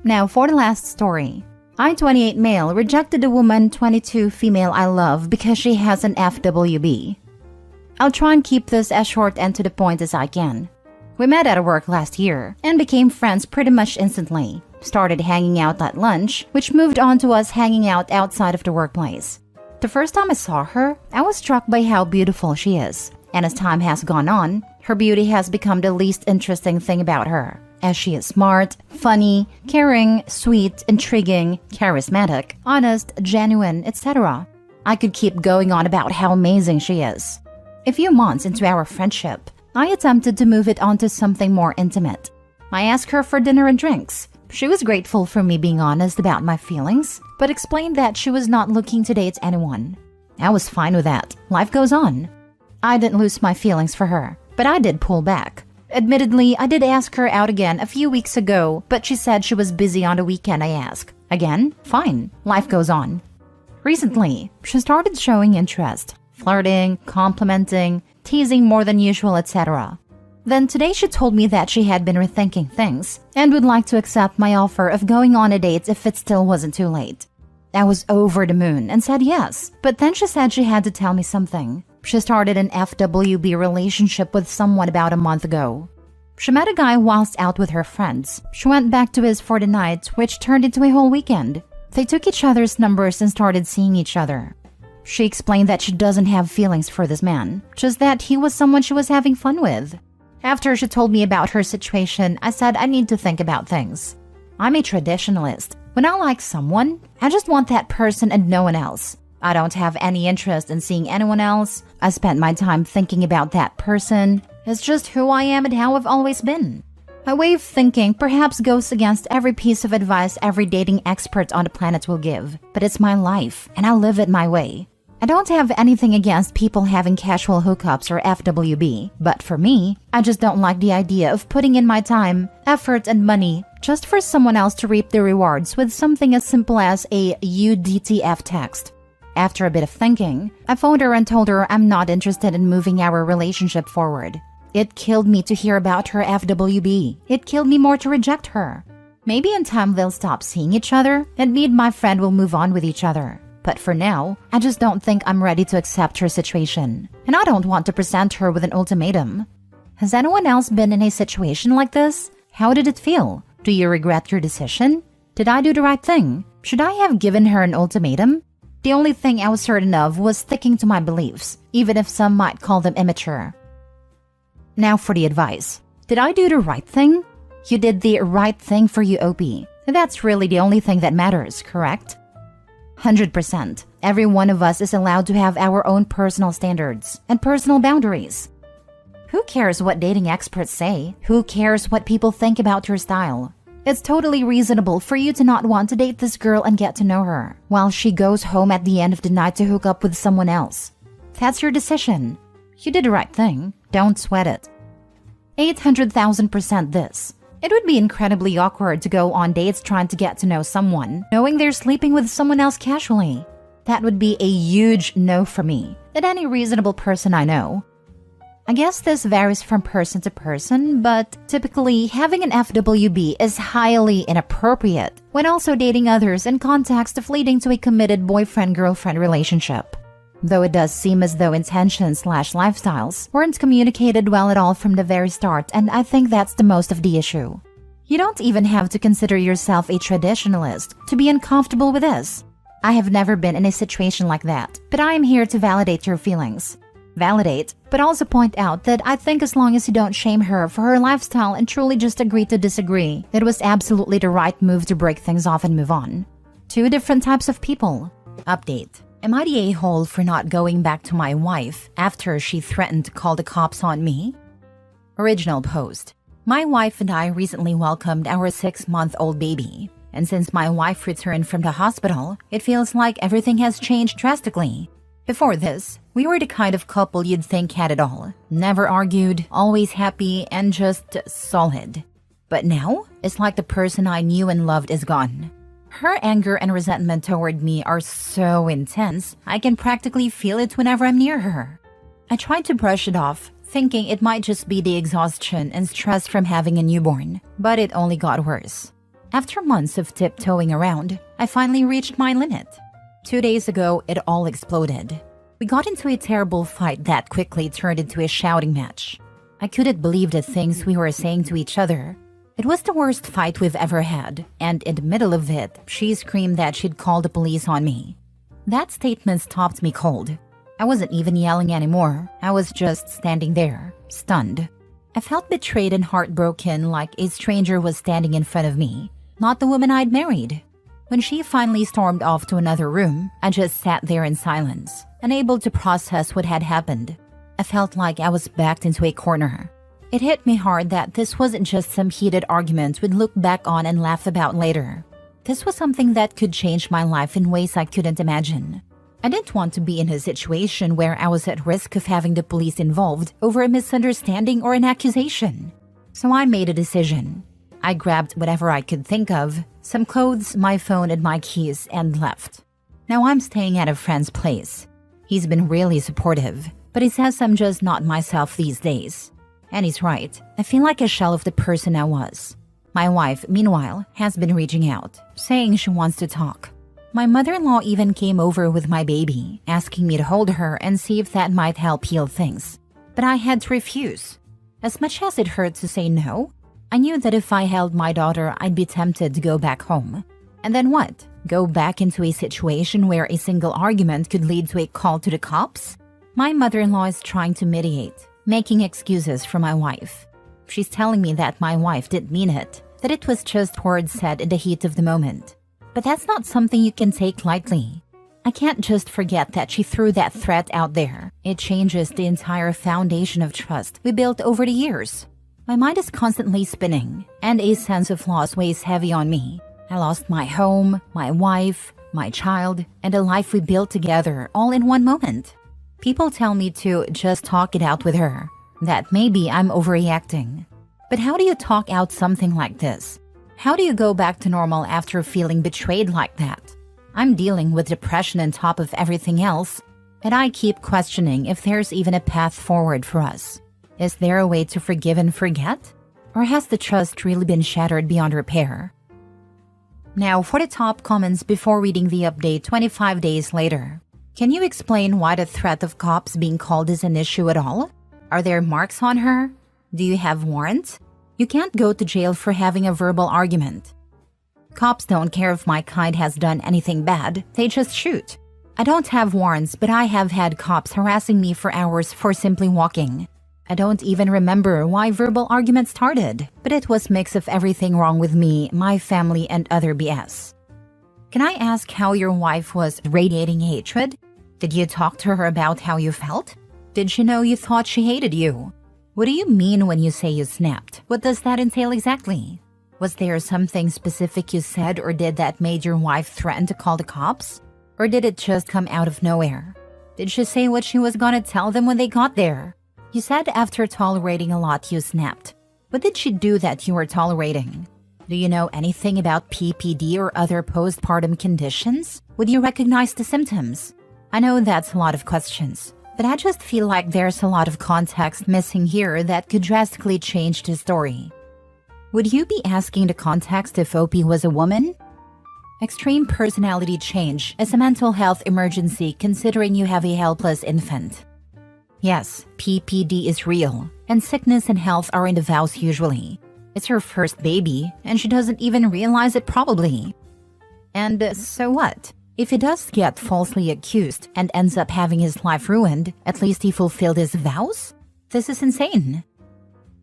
Now for the last story. I, 28 male, rejected a woman, 22 female I love because she has an FWB. I'll try and keep this as short and to the point as I can. We met at work last year and became friends pretty much instantly. Started hanging out at lunch, which moved on to us hanging out outside of the workplace. The first time I saw her, I was struck by how beautiful she is. And as time has gone on, her beauty has become the least interesting thing about her, as she is smart, funny, caring, sweet, intriguing, charismatic, honest, genuine, etc. I could keep going on about how amazing she is. A few months into our friendship, I attempted to move it onto something more intimate. I asked her for dinner and drinks. She was grateful for me being honest about my feelings, but explained that she was not looking to date anyone. I was fine with that. Life goes on. I didn't lose my feelings for her, but I did pull back. Admittedly, I did ask her out again a few weeks ago, but she said she was busy on the weekend. I asked. Again, fine. Life goes on. Recently, she started showing interest, flirting, complimenting, teasing more than usual, etc. Then today she told me that she had been rethinking things and would like to accept my offer of going on a date if it still wasn't too late. I was over the moon and said yes, but then she said she had to tell me something. She started an FWB relationship with someone about a month ago. She met a guy whilst out with her friends. She went back to his for the night, which turned into a whole weekend. They took each other's numbers and started seeing each other. She explained that she doesn't have feelings for this man, just that he was someone she was having fun with. After she told me about her situation, I said I need to think about things. I'm a traditionalist. When I like someone, I just want that person and no one else. I don't have any interest in seeing anyone else. I spent my time thinking about that person. It's just who I am and how I've always been. My way of thinking perhaps goes against every piece of advice every dating expert on the planet will give, but it's my life, and I live it my way. I don't have anything against people having casual hookups or FWB, but for me, I just don't like the idea of putting in my time, effort, and money just for someone else to reap the rewards with something as simple as a UDTF text. After a bit of thinking, I phoned her and told her I'm not interested in moving our relationship forward. It killed me to hear about her FWB. It killed me more to reject her. Maybe in time they'll stop seeing each other, and me and my friend will move on with each other. But for now, I just don't think I'm ready to accept her situation. And I don't want to present her with an ultimatum. Has anyone else been in a situation like this? How did it feel? Do you regret your decision? Did I do the right thing? Should I have given her an ultimatum? The only thing I was certain of was sticking to my beliefs, even if some might call them immature. Now for the advice. Did I do the right thing? You did the right thing for you, Opie. That's really the only thing that matters, correct? 100%. Every one of us is allowed to have our own personal standards and personal boundaries. Who cares what dating experts say? Who cares what people think about your style? It's totally reasonable for you to not want to date this girl and get to know her, while she goes home at the end of the night to hook up with someone else. That's your decision. You did the right thing. Don't sweat it. 800,000% this. It would be incredibly awkward to go on dates trying to get to know someone, knowing they're sleeping with someone else casually. That would be a huge no for me, and any reasonable person I know. I guess this varies from person to person, but typically having an FWB is highly inappropriate when also dating others in context of leading to a committed boyfriend-girlfriend relationship. though it does seem as though intentions/lifestyles weren't communicated well at all from the very start, and I think that's the most of the issue. You don't even have to consider yourself a traditionalist to be uncomfortable with this. I have never been in a situation like that, but I am here to validate your feelings. Validate, but also point out that I think as long as you don't shame her for her lifestyle and truly just agree to disagree, it was absolutely the right move to break things off and move on. Two different types of people. Update. Am I the a-hole for not going back to my wife after she threatened to call the cops on me? Original post. My wife and I recently welcomed our 6-month-old baby, and since my wife returned from the hospital, it feels like everything has changed drastically. Before this, we were the kind of couple you'd think had it all. Never argued, always happy, and just solid. But now, it's like the person I knew and loved is gone. Her anger and resentment toward me are so intense, I can practically feel it whenever I'm near her. I tried to brush it off, thinking it might just be the exhaustion and stress from having a newborn, but it only got worse. After months of tiptoeing around, I finally reached my limit. 2 days ago, it all exploded. We got into a terrible fight that quickly turned into a shouting match. I couldn't believe the things we were saying to each other. It was the worst fight we've ever had, and in the middle of it, she screamed that she'd call the police on me. That statement stopped me cold. I wasn't even yelling anymore. I was just standing there, stunned. I felt betrayed and heartbroken, like a stranger was standing in front of me, not the woman I'd married. When she finally stormed off to another room, I just sat there in silence, unable to process what had happened. I felt like I was backed into a corner. It hit me hard that this wasn't just some heated argument we'd look back on and laugh about later. This was something that could change my life in ways I couldn't imagine. I didn't want to be in a situation where I was at risk of having the police involved over a misunderstanding or an accusation. So I made a decision. I grabbed whatever I could think of, some clothes, my phone, and my keys, and left. Now I'm staying at a friend's place. He's been really supportive, but he says I'm just not myself these days. And he's right. I feel like a shell of the person I was. My wife, meanwhile, has been reaching out, saying she wants to talk. My mother-in-law even came over with my baby, asking me to hold her and see if that might help heal things. But I had to refuse. As much as it hurt to say no, I knew that if I held my daughter, I'd be tempted to go back home. And then what? Go back into a situation where a single argument could lead to a call to the cops? My mother-in-law is trying to mediate, making excuses for my wife. She's telling me that my wife didn't mean it, that it was just words said in the heat of the moment. But that's not something you can take lightly. I can't just forget that she threw that threat out there. It changes the entire foundation of trust we built over the years. My mind is constantly spinning, and a sense of loss weighs heavy on me. I lost my home, my wife, my child, and the life we built together all in one moment. People tell me to just talk it out with her, that maybe I'm overreacting. But how do you talk out something like this? How do you go back to normal after feeling betrayed like that? I'm dealing with depression on top of everything else, and I keep questioning if there's even a path forward for us. Is there a way to forgive and forget? Or has the trust really been shattered beyond repair? Now for the top comments before reading the update 25 days later. Can you explain why the threat of cops being called is an issue at all? Are there marks on her? Do you have warrants? You can't go to jail for having a verbal argument. Cops don't care if my kind has done anything bad, they just shoot. I don't have warrants, but I have had cops harassing me for hours for simply walking. I don't even remember why verbal arguments started, but it was a mix of everything wrong with me, my family, and other BS. Can I ask how your wife was radiating hatred? Did you talk to her about how you felt? Did she know you thought she hated you? What do you mean when you say you snapped? What does that entail exactly? Was there something specific you said or did that made your wife threaten to call the cops? Or did it just come out of nowhere? Did she say what she was gonna tell them when they got there? You said after tolerating a lot you snapped. What did she do that you were tolerating? Do you know anything about PPD or other postpartum conditions? Would you recognize the symptoms? I know that's a lot of questions, but I just feel like there's a lot of context missing here that could drastically change the story. Would you be asking the context if OP was a woman? Extreme personality change is a mental health emergency considering you have a helpless infant. Yes, PPD is real, and sickness and health are in the vows usually. It's her first baby, and she doesn't even realize it probably. And so what? If he does get falsely accused and ends up having his life ruined, at least he fulfilled his vows? This is insane.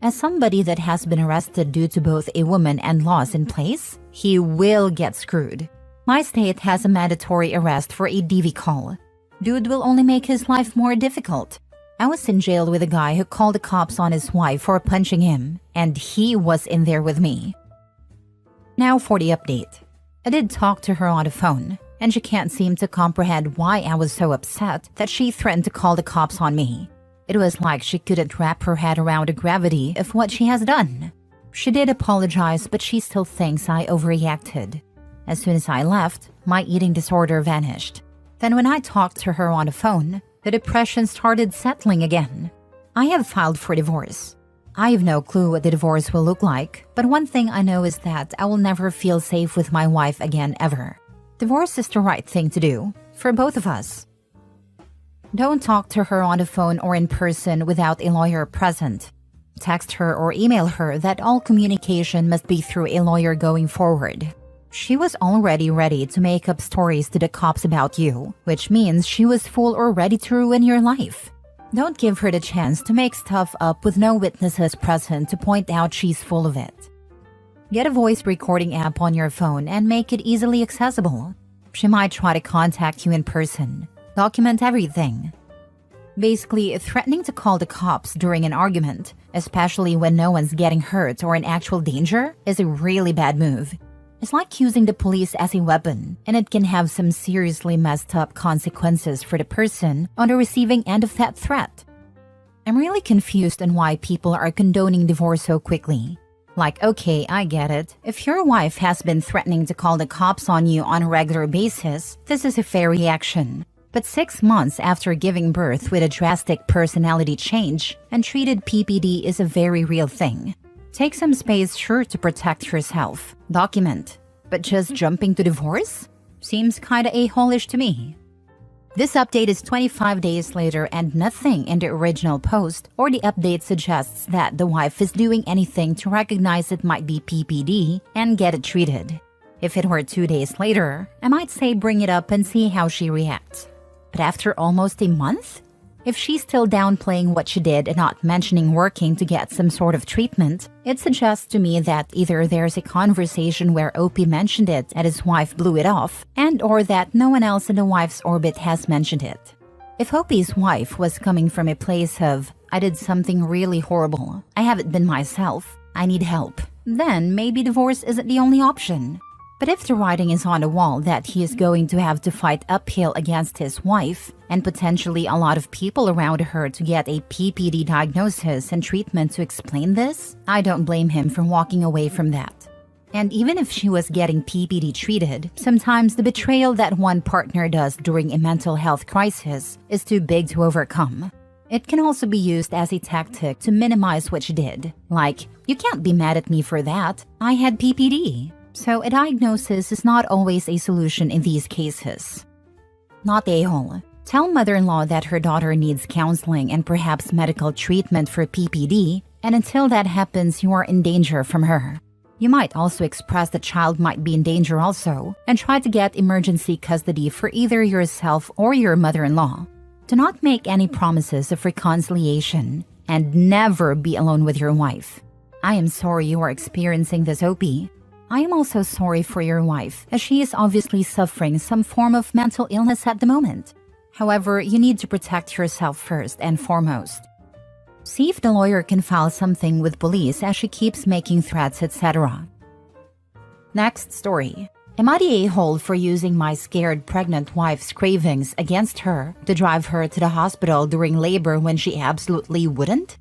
As somebody that has been arrested due to both a woman and laws in place, he will get screwed. My state has a mandatory arrest for a DV call. Dude will only make his life more difficult. I was in jail with a guy who called the cops on his wife for punching him, and he was in there with me. Now for the update. I did talk to her on the phone, and she can't seem to comprehend why I was so upset that she threatened to call the cops on me. It was like she couldn't wrap her head around the gravity of what she has done. She did apologize, but she still thinks I overreacted. As soon as I left, my eating disorder vanished. Then when I talked to her on the phone, the depression started settling again. I have filed for divorce. I have no clue what the divorce will look like, but one thing I know is that I will never feel safe with my wife again ever. Divorce is the right thing to do, for both of us. Don't talk to her on the phone or in person without a lawyer present. Text her or email her that all communication must be through a lawyer going forward. She was already ready to make up stories to the cops about you, which means she was full or ready to ruin your life. Don't give her the chance to make stuff up with no witnesses present to point out she's full of it. Get a voice recording app on your phone and make it easily accessible. She might try to contact you in person. Document everything. Basically, threatening to call the cops during an argument, especially when no one's getting hurt or in actual danger, is a really bad move. It's like using the police as a weapon, and it can have some seriously messed up consequences for the person on the receiving end of that threat. I'm really confused on why people are condoning divorce so quickly. Like, okay, I get it. If your wife has been threatening to call the cops on you on a regular basis, this is a fair reaction. But 6 months after giving birth with a drastic personality change, untreated PPD is a very real thing. Take some space sure to protect yourself. Document. But just jumping to divorce? Seems kinda a-holish to me. This update is 25 days later and nothing in the original post or the update suggests that the wife is doing anything to recognize it might be PPD and get it treated. If it were 2 days later, I might say bring it up and see how she reacts. But after almost a month? If she's still downplaying what she did and not mentioning working to get some sort of treatment, it suggests to me that either there's a conversation where OP mentioned it and his wife blew it off, and or that no one else in the wife's orbit has mentioned it. If OP's wife was coming from a place of, I did something really horrible, I haven't been myself, I need help, then maybe divorce isn't the only option. But if the writing is on the wall that he is going to have to fight uphill against his wife, and potentially a lot of people around her to get a PPD diagnosis and treatment to explain this, I don't blame him for walking away from that. And even if she was getting PPD treated, sometimes the betrayal that one partner does during a mental health crisis is too big to overcome. It can also be used as a tactic to minimize what she did. Like, you can't be mad at me for that, I had PPD. So a diagnosis is not always a solution in these cases. Not a-hole. Tell mother-in-law that her daughter needs counseling and perhaps medical treatment for PPD, and until that happens, you are in danger from her. You might also express the child might be in danger also, and try to get emergency custody for either yourself or your mother-in-law. Do not make any promises of reconciliation, and never be alone with your wife. I am sorry you are experiencing this, OP. I am also sorry for your wife, as she is obviously suffering some form of mental illness at the moment. However, you need to protect yourself first and foremost. See if the lawyer can file something with police as she keeps making threats, etc. Next story. Am I the a-hole for using my scared pregnant wife's cravings against her to drive her to the hospital during labor when she absolutely wouldn't?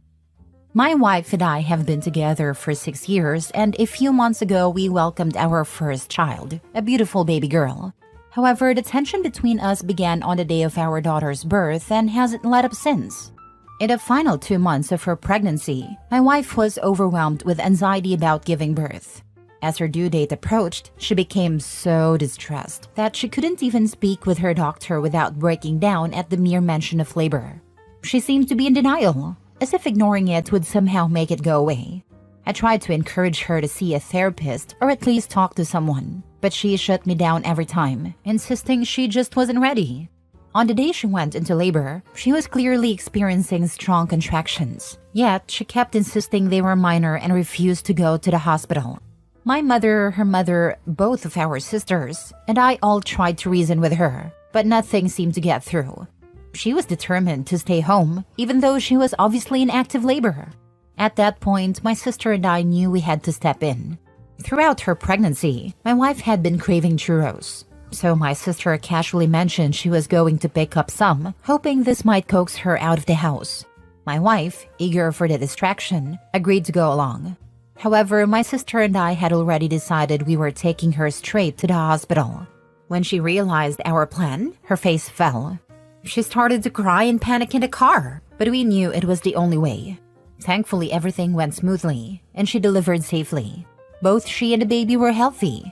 My wife and I have been together for 6 years, and a few months ago we welcomed our first child, a beautiful baby girl. However, the tension between us began on the day of our daughter's birth and hasn't let up since. In the final 2 months of her pregnancy, my wife was overwhelmed with anxiety about giving birth. As her due date approached, she became so distressed that she couldn't even speak with her doctor without breaking down at the mere mention of labor. She seemed to be in denial, as if ignoring it would somehow make it go away. I tried to encourage her to see a therapist or at least talk to someone, but she shut me down every time, insisting she just wasn't ready. On the day she went into labor, she was clearly experiencing strong contractions, yet she kept insisting they were minor and refused to go to the hospital. My mother, her mother, both of our sisters, and I all tried to reason with her, but nothing seemed to get through. She was determined to stay home, even though she was obviously in active labor. At that point, my sister and I knew we had to step in. Throughout her pregnancy, my wife had been craving churros, so my sister casually mentioned she was going to pick up some, hoping this might coax her out of the house. My wife, eager for the distraction, agreed to go along. However, my sister and I had already decided we were taking her straight to the hospital. When she realized our plan, her face fell. She started to cry and panic in the car, but we knew it was the only way. Thankfully, everything went smoothly, and she delivered safely. Both she and the baby were healthy.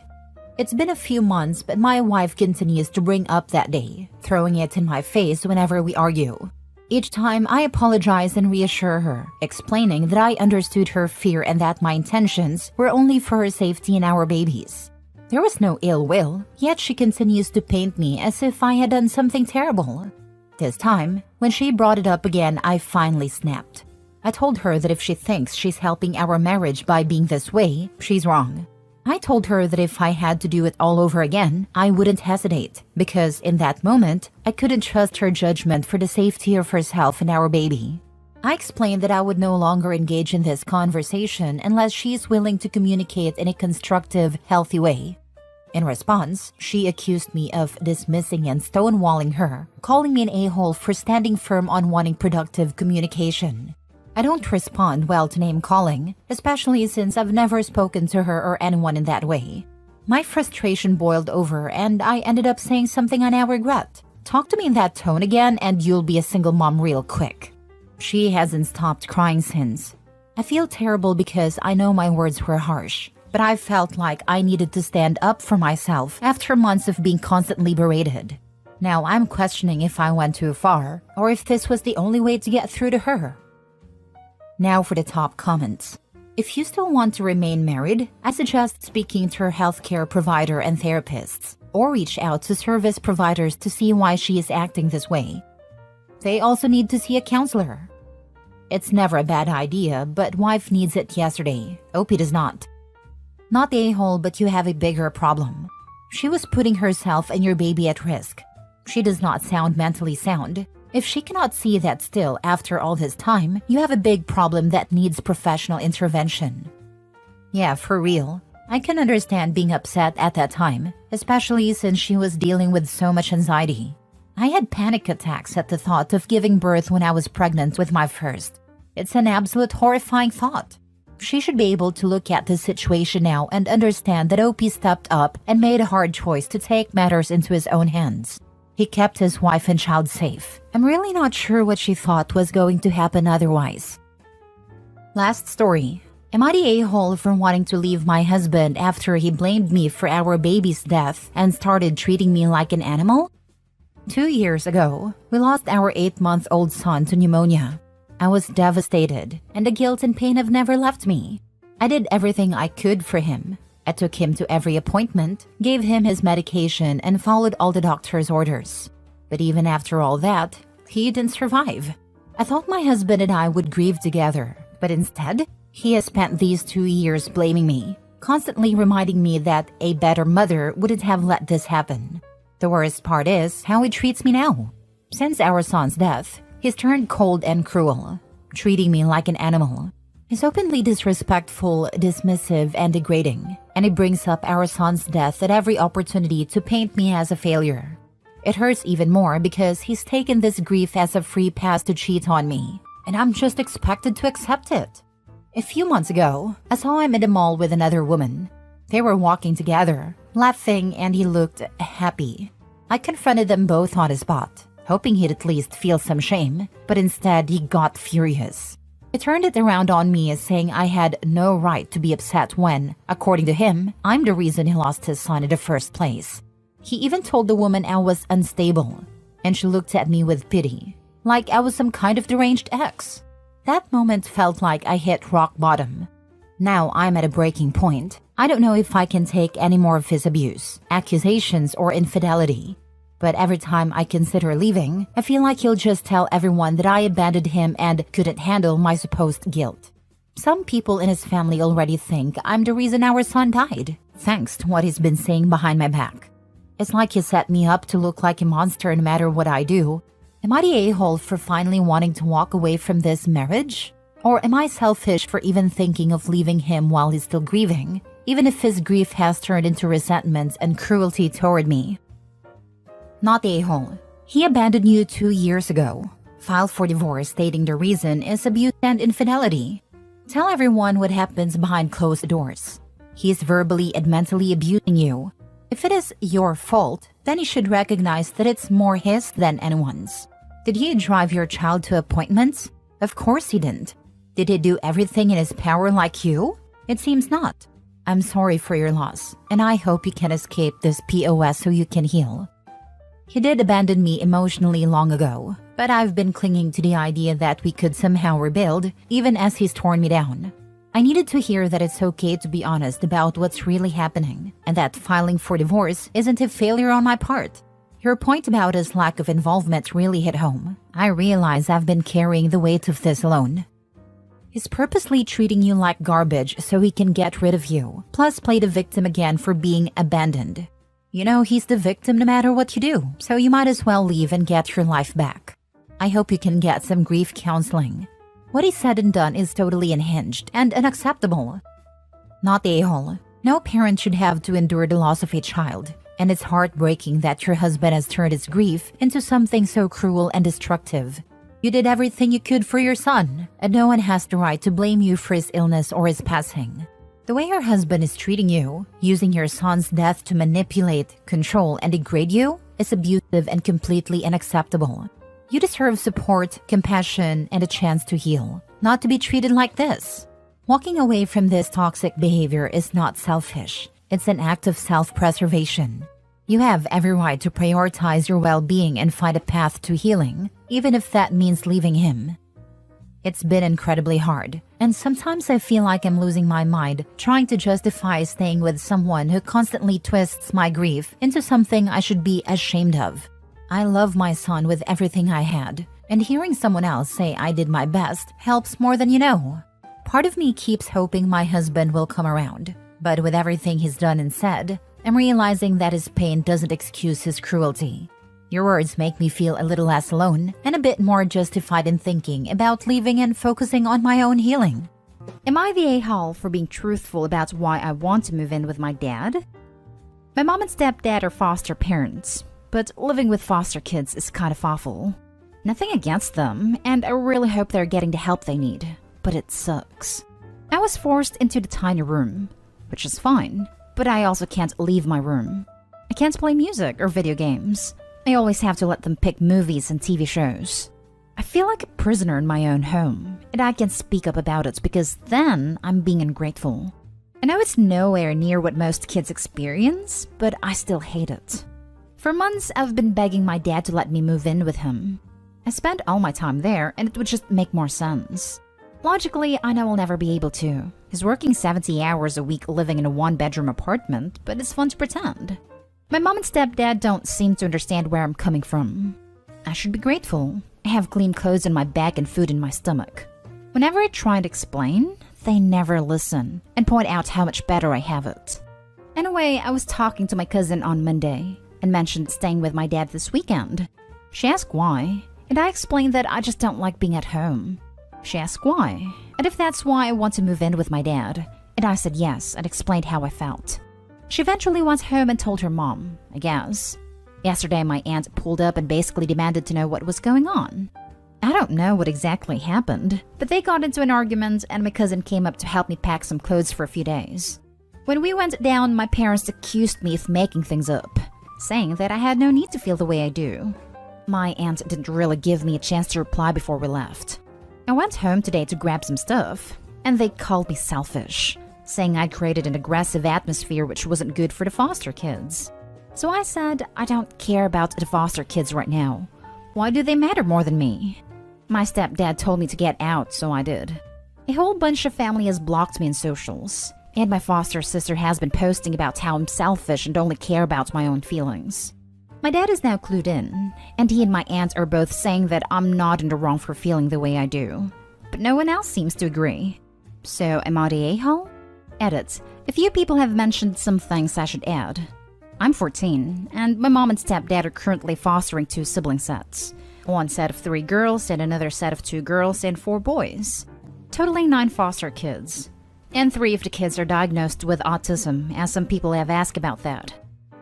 It's been a few months, but my wife continues to bring up that day, throwing it in my face whenever we argue. Each time, I apologize and reassure her, explaining that I understood her fear and that my intentions were only for her safety and our babies. There was no ill will, yet she continues to paint me as if I had done something terrible. This time, when she brought it up again, I finally snapped. I told her that if she thinks she's helping our marriage by being this way, she's wrong. I told her that if I had to do it all over again, I wouldn't hesitate, because in that moment, I couldn't trust her judgment for the safety of herself and our baby. I explained that I would no longer engage in this conversation unless she is willing to communicate in a constructive, healthy way. In response, she accused me of dismissing and stonewalling her, calling me an a-hole for standing firm on wanting productive communication. I don't respond well to name-calling, especially since I've never spoken to her or anyone in that way. My frustration boiled over and I ended up saying something I now regret. Talk to me in that tone again and you'll be a single mom real quick. She hasn't stopped crying since. I feel terrible because I know my words were harsh, but I felt like I needed to stand up for myself after months of being constantly berated. Now I'm questioning if I went too far or if this was the only way to get through to her. Now for the top comments. If you still want to remain married, I suggest speaking to her healthcare provider and therapists, or reach out to service providers to see why she is acting this way. They also need to see a counselor. It's never a bad idea, but wife needs it yesterday. Opie does not. Not the a-hole, but you have a bigger problem. She was putting herself and your baby at risk. She does not sound mentally sound. If she cannot see that still after all this time, you have a big problem that needs professional intervention. Yeah, for real. I can understand being upset at that time, especially since she was dealing with so much anxiety. I had panic attacks at the thought of giving birth when I was pregnant with my first. It's an absolute horrifying thought. She should be able to look at this situation now and understand that Opie stepped up and made a hard choice to take matters into his own hands. He kept his wife and child safe. I'm really not sure what she thought was going to happen otherwise. Last story. Am I the a-hole for wanting to leave my husband after he blamed me for our baby's death and started treating me like an animal? 2 years ago, we lost our 8-month-old son to pneumonia. I was devastated, and the guilt and pain have never left me. I did everything I could for him. I took him to every appointment, gave him his medication, and followed all the doctor's orders. But even after all that, he didn't survive. I thought my husband and I would grieve together, but instead, he has spent these 2 years blaming me, constantly reminding me that a better mother wouldn't have let this happen. The worst part is how he treats me now. Since our son's death, he's turned cold and cruel, treating me like an animal. He's openly disrespectful, dismissive, and degrading, and he brings up our son's death at every opportunity to paint me as a failure. It hurts even more because he's taken this grief as a free pass to cheat on me, and I'm just expected to accept it. A few months ago, I saw him in the mall with another woman. They were walking together, laughing, and he looked happy. I confronted them both on the spot, hoping he'd at least feel some shame, but instead he got furious. He turned it around on me as saying I had no right to be upset when, according to him, I'm the reason he lost his son in the first place. He even told the woman I was unstable, and she looked at me with pity, like I was some kind of deranged ex. That moment felt like I hit rock bottom. Now I'm at a breaking point. I don't know if I can take any more of his abuse, accusations, or infidelity. But every time I consider leaving, I feel like he'll just tell everyone that I abandoned him and couldn't handle my supposed guilt. Some people in his family already think I'm the reason our son died, thanks to what he's been saying behind my back. It's like he set me up to look like a monster no matter what I do. Am I the a-hole for finally wanting to walk away from this marriage? Or am I selfish for even thinking of leaving him while he's still grieving, even if his grief has turned into resentment and cruelty toward me? Not the a-hole. He abandoned you 2 years ago. Filed for divorce stating the reason is abuse and infidelity. Tell everyone what happens behind closed doors. He is verbally and mentally abusing you. If it is your fault, then he should recognize that it's more his than anyone's. Did he drive your child to appointments? Of course he didn't. Did he do everything in his power like you? It seems not. I'm sorry for your loss, and I hope you can escape this POS so you can heal. He did abandon me emotionally long ago, but I've been clinging to the idea that we could somehow rebuild, even as he's torn me down. I needed to hear that it's okay to be honest about what's really happening, and that filing for divorce isn't a failure on my part. Your point about his lack of involvement really hit home. I realize I've been carrying the weight of this alone. He's purposely treating you like garbage so he can get rid of you, plus play the victim again for being abandoned. You know he's the victim no matter what you do, so you might as well leave and get your life back. I hope you can get some grief counseling. What he said and done is totally unhinged and unacceptable. Not the a-hole. No parent should have to endure the loss of a child, and it's heartbreaking that your husband has turned his grief into something so cruel and destructive. You did everything you could for your son, and no one has the right to blame you for his illness or his passing. The way your husband is treating you, using your son's death to manipulate, control, and degrade you, is abusive and completely unacceptable. You deserve support, compassion, and a chance to heal, not to be treated like this. Walking away from this toxic behavior is not selfish. It's an act of self-preservation. You have every right to prioritize your well-being and find a path to healing, even if that means leaving him. It's been incredibly hard, and sometimes I feel like I'm losing my mind trying to justify staying with someone who constantly twists my grief into something I should be ashamed of. I love my son with everything I had, and hearing someone else say I did my best helps more than you know. Part of me keeps hoping my husband will come around, but with everything he's done and said, I'm realizing that his pain doesn't excuse his cruelty. Your words make me feel a little less alone and a bit more justified in thinking about leaving and focusing on my own healing. Am I the a-hole for being truthful about why I want to move in with my dad? My mom and stepdad are foster parents, but living with foster kids is kind of awful. Nothing against them, and I really hope they're getting the help they need, but it sucks. I was forced into the tiny room, which is fine, but I also can't leave my room. I can't play music or video games. I always have to let them pick movies and TV shows. I feel like a prisoner in my own home, and I can't speak up about it because then I'm being ungrateful. I know it's nowhere near what most kids experience, but I still hate it. For months, I've been begging my dad to let me move in with him. I spend all my time there, and it would just make more sense. Logically, I know I'll never be able to. He's working 70 hours a week living in a one-bedroom apartment, but it's fun to pretend. My mom and stepdad don't seem to understand where I'm coming from. I should be grateful. I have clean clothes on my back and food in my stomach. Whenever I try to explain, they never listen and point out how much better I have it. Anyway, I was talking to my cousin on Monday and mentioned staying with my dad this weekend. She asked why, and I explained that I just don't like being at home. She asked why, and if that's why I want to move in with my dad, and I said yes and explained how I felt. She eventually went home and told her mom, I guess. Yesterday, my aunt pulled up and basically demanded to know what was going on. I don't know what exactly happened, but they got into an argument and my cousin came up to help me pack some clothes for a few days. When we went down, my parents accused me of making things up, saying that I had no need to feel the way I do. My aunt didn't really give me a chance to reply before we left. I went home today to grab some stuff, and they called me selfish, saying I'd created an aggressive atmosphere which wasn't good for the foster kids. So I said, I don't care about the foster kids right now. Why do they matter more than me? My stepdad told me to get out, so I did. A whole bunch of family has blocked me in socials, and my foster sister has been posting about how I'm selfish and only care about my own feelings. My dad is now clued in, and he and my aunt are both saying that I'm not in the wrong for feeling the way I do. But no one else seems to agree. So am I the a-hole? Edit. A few people have mentioned some things I should add. I'm 14, and my mom and stepdad are currently fostering 2 sibling sets. One set of 3 girls and another set of 2 girls and 4 boys. Totaling 9 foster kids. And 3 of the kids are diagnosed with autism, as some people have asked about that.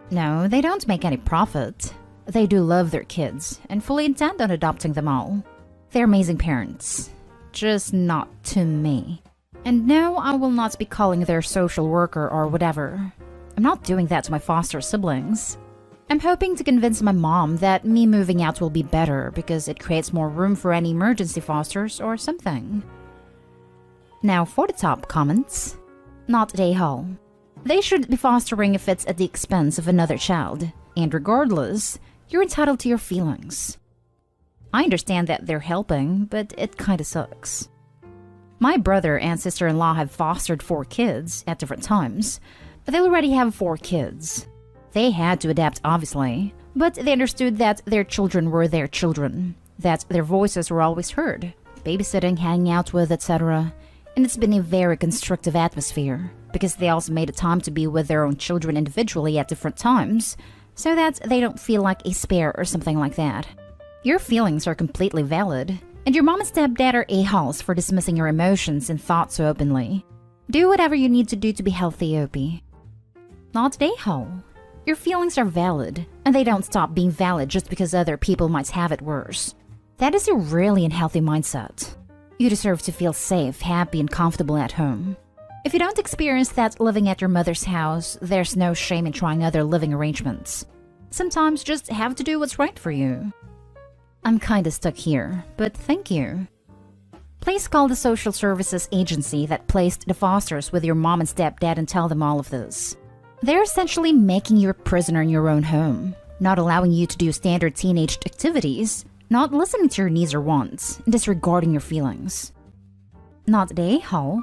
No, they don't make any profit. They do love their kids and fully intend on adopting them all. They're amazing parents. Just not to me. And no, I will not be calling their social worker or whatever. I'm not doing that to my foster siblings. I'm hoping to convince my mom that me moving out will be better because it creates more room for any emergency fosters or something. Now for the top comments. Not they all. They shouldn't be fostering if it's at the expense of another child. And regardless, you're entitled to your feelings. I understand that they're helping, but it kinda sucks. My brother and sister-in-law have fostered 4 kids at different times, but they already have 4 kids. They had to adapt, obviously, but they understood that their children were their children, that their voices were always heard, babysitting, hanging out with, etc. And it's been a very constructive atmosphere, because they also made a time to be with their own children individually at different times, so that they don't feel like a spare or something like that. Your feelings are completely valid, and your mom and stepdad are a-holes for dismissing your emotions and thoughts so openly. Do whatever you need to do to be healthy, Opie. Not a-hole. Your feelings are valid, and they don't stop being valid just because other people might have it worse. That is a really unhealthy mindset. You deserve to feel safe, happy, and comfortable at home. If you don't experience that living at your mother's house, there's no shame in trying other living arrangements. Sometimes just have to do what's right for you. I'm kinda stuck here, but thank you. Please call the social services agency that placed the fosters with your mom and stepdad and tell them all of this. They're essentially making you a prisoner in your own home, not allowing you to do standard teenage activities, not listening to your needs or wants, and disregarding your feelings. Not they, how?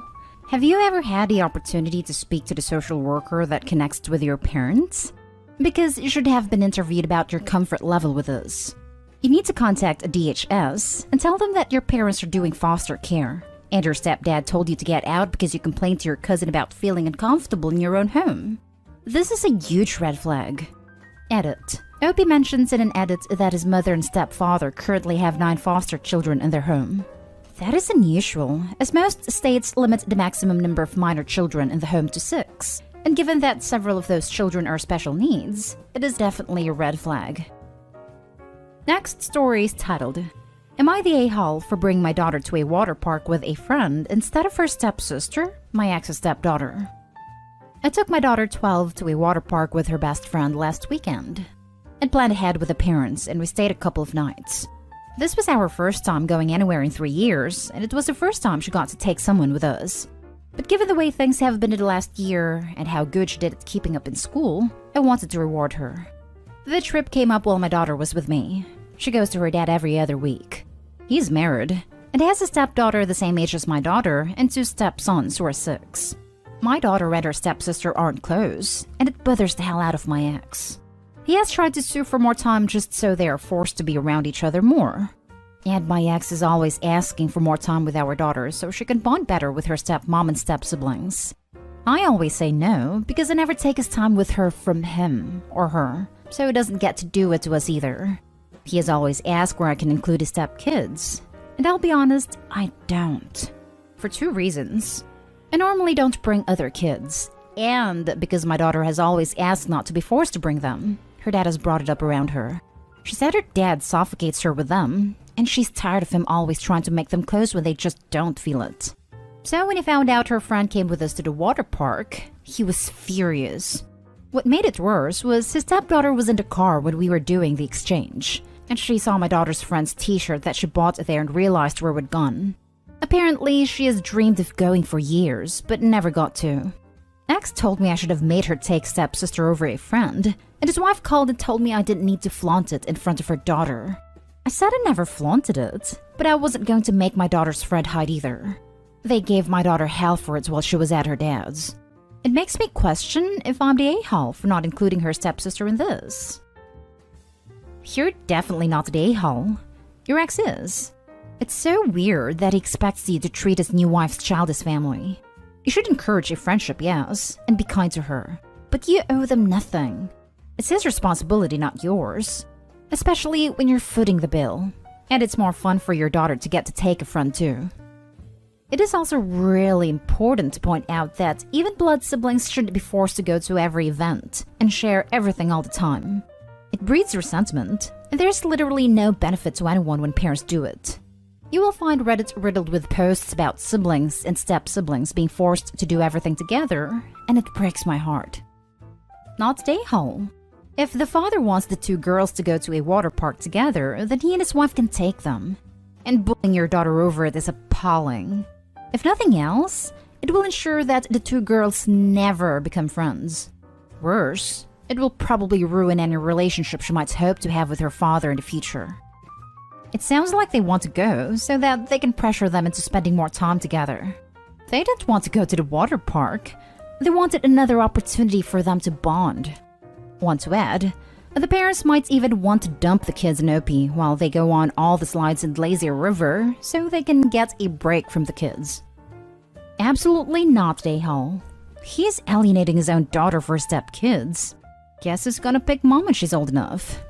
Have you ever had the opportunity to speak to the social worker that connects with your parents? Because you should have been interviewed about your comfort level with us. You need to contact a DHS and tell them that your parents are doing foster care, and your stepdad told you to get out because you complained to your cousin about feeling uncomfortable in your own home. This is a huge red flag. Edit. Opie mentions in an edit that his mother and stepfather currently have 9 foster children in their home. That is unusual, as most states limit the maximum number of minor children in the home to 6. And given that several of those children are special needs, it is definitely a red flag. Next story is titled, Am I the a-hole for bringing my daughter to a water park with a friend instead of her stepsister, my ex's stepdaughter? I took my daughter 12 to a water park with her best friend last weekend. I'd planned ahead with the parents and we stayed a couple of nights. This was our first time going anywhere in 3 years, and it was the first time she got to take someone with us. But given the way things have been in the last year and how good she did at keeping up in school, I wanted to reward her. The trip came up while my daughter was with me. She goes to her dad every other week. He's married and has a stepdaughter the same age as my daughter and 2 stepsons who are 6. My daughter and her stepsister aren't close, and it bothers the hell out of my ex. He has tried to sue for more time just so they are forced to be around each other more. And my ex is always asking for more time with our daughter so she can bond better with her stepmom and step-siblings. I always say no because I never take his time with her from him or her, so he doesn't get to do it to us either. He has always asked where I can include his step-kids, and I'll be honest, I don't. For 2 reasons. I normally don't bring other kids, and because my daughter has always asked not to be forced to bring them. Her dad has brought it up around her. She said her dad suffocates her with them, and she's tired of him always trying to make them close when they just don't feel it. So when he found out her friend came with us to the water park, he was furious. What made it worse was his stepdaughter was in the car when we were doing the exchange, and she saw my daughter's friend's t-shirt that she bought there and realized where we'd gone. Apparently, she has dreamed of going for years, but never got to. Ex told me I should have made her take stepsister over a friend, and his wife called and told me I didn't need to flaunt it in front of her daughter. I said I never flaunted it, but I wasn't going to make my daughter's friend hide either. They gave my daughter hell for it while she was at her dad's. It makes me question if I'm the a-hole for not including her stepsister in this. You're definitely not the a-hole. Your ex is. It's so weird that he expects you to treat his new wife's child as family. You should encourage a friendship, yes, and be kind to her. But you owe them nothing. It's his responsibility, not yours. Especially when you're footing the bill. And it's more fun for your daughter to get to take a friend too. It is also really important to point out that even blood siblings shouldn't be forced to go to every event and share everything all the time. It breeds resentment, and there's literally no benefit to anyone when parents do it. You will find Reddit riddled with posts about siblings and step-siblings being forced to do everything together, and it breaks my heart. Not the a-hole. If the father wants the two girls to go to a water park together, then he and his wife can take them. And bullying your daughter over it is appalling. If nothing else, it will ensure that the two girls never become friends. Worse, it will probably ruin any relationship she might hope to have with her father in the future. It sounds like they want to go so that they can pressure them into spending more time together. They didn't want to go to the water park. They wanted another opportunity for them to bond. Want to add, the parents might even want to dump the kids in Opie while they go on all the slides in Lazy River so they can get a break from the kids. Absolutely not, a-hole. He is alienating his own daughter for step-kids. Guess who's gonna pick mom when she's old enough?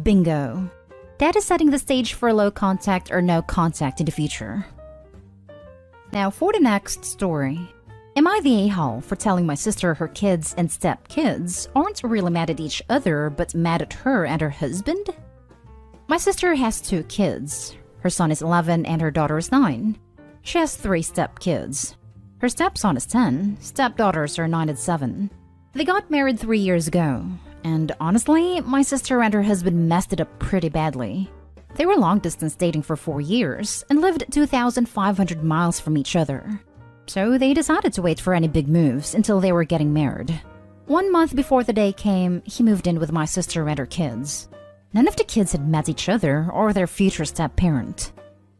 Bingo. That is setting the stage for low contact or no contact in the future. Now for the next story. Am I the a-hole for telling my sister her kids and step-kids aren't really mad at each other but mad at her and her husband? My sister has 2 kids. Her son is 11 and her daughter is 9. She has 3 step-kids. Her stepson is 10, stepdaughters are 9 and 7. They got married 3 years ago. And honestly, my sister and her husband messed it up pretty badly. They were long-distance dating for 4 years and lived 2,500 miles from each other. So they decided to wait for any big moves until they were getting married. 1 month before the day came, he moved in with my sister and her kids. None of the kids had met each other or their future step-parent.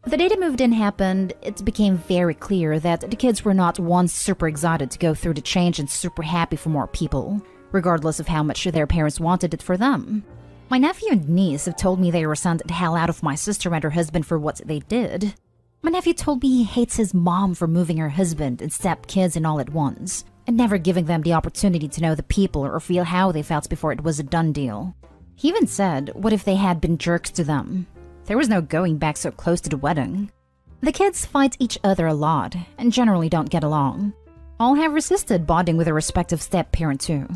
The day they moved in happened, it became very clear that the kids were not once super excited to go through the change and super happy for more people, regardless of how much their parents wanted it for them. My nephew and niece have told me they resent the hell out of my sister and her husband for what they did. My nephew told me he hates his mom for moving her husband and step-kids in all at once, and never giving them the opportunity to know the people or feel how they felt before it was a done deal. He even said, what if they had been jerks to them? There was no going back so close to the wedding. The kids fight each other a lot, and generally don't get along. All have resisted bonding with their respective step-parent too.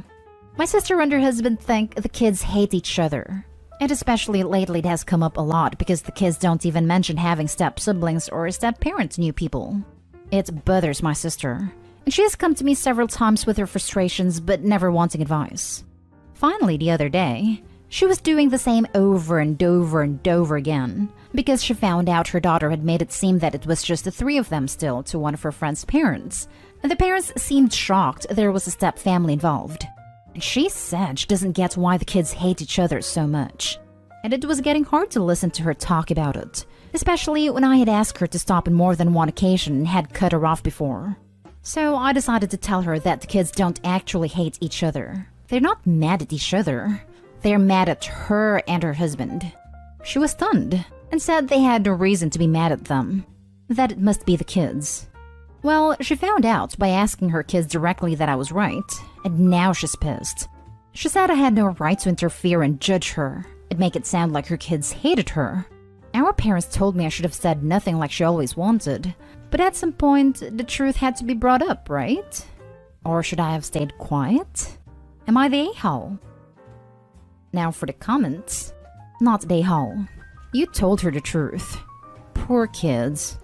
My sister and her husband think the kids hate each other. And especially lately it has come up a lot because the kids don't even mention having step-siblings or step-parents new people. It bothers my sister, and she has come to me several times with her frustrations but never wanting advice. Finally, the other day, she was doing the same over and over and over again because she found out her daughter had made it seem that it was just the 3 of them still to one of her friend's parents, and the parents seemed shocked there was a step-family involved. She said she doesn't get why the kids hate each other so much. And it was getting hard to listen to her talk about it, especially when I had asked her to stop on more than one occasion and had cut her off before. So I decided to tell her that the kids don't actually hate each other. They're not mad at each other. They're mad at her and her husband. She was stunned and said they had no reason to be mad at them, that it must be the kids. Well, she found out by asking her kids directly that I was right, and now she's pissed. She said I had no right to interfere and judge her, and make it sound like her kids hated her. Our parents told me I should have said nothing like she always wanted, but at some point, the truth had to be brought up, right? Or should I have stayed quiet? Am I the a-hole? Now for the comments. Not the a-hole. You told her the truth. Poor kids.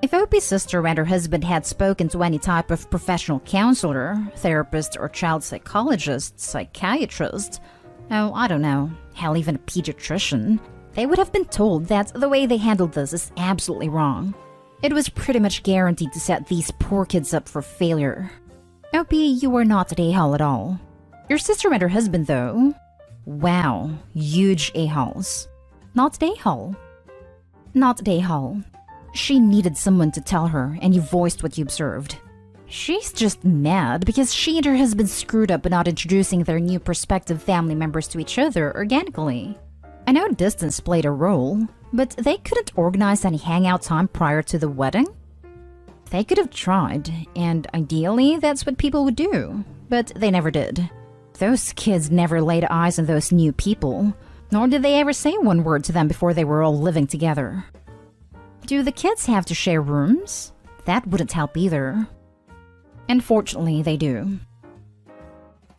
If Opie's sister and her husband had spoken to any type of professional counselor, therapist, or child psychologist, psychiatrist, oh, I don't know, hell, even a pediatrician, they would have been told that the way they handled this is absolutely wrong. It was pretty much guaranteed to set these poor kids up for failure. Opie, you were not an a-hole at all. Your sister and her husband, though. Wow, huge a-holes. Not an a-hole. Not an a-hole. She needed someone to tell her, and you voiced what you observed. She's just mad because she and her husband screwed up by not introducing their new prospective family members to each other organically. I know distance played a role, but they couldn't organize any hangout time prior to the wedding? They could have tried, and ideally that's what people would do, but they never did. Those kids never laid eyes on those new people, nor did they ever say one word to them before they were all living together. Do the kids have to share rooms? That wouldn't help either. Unfortunately, they do.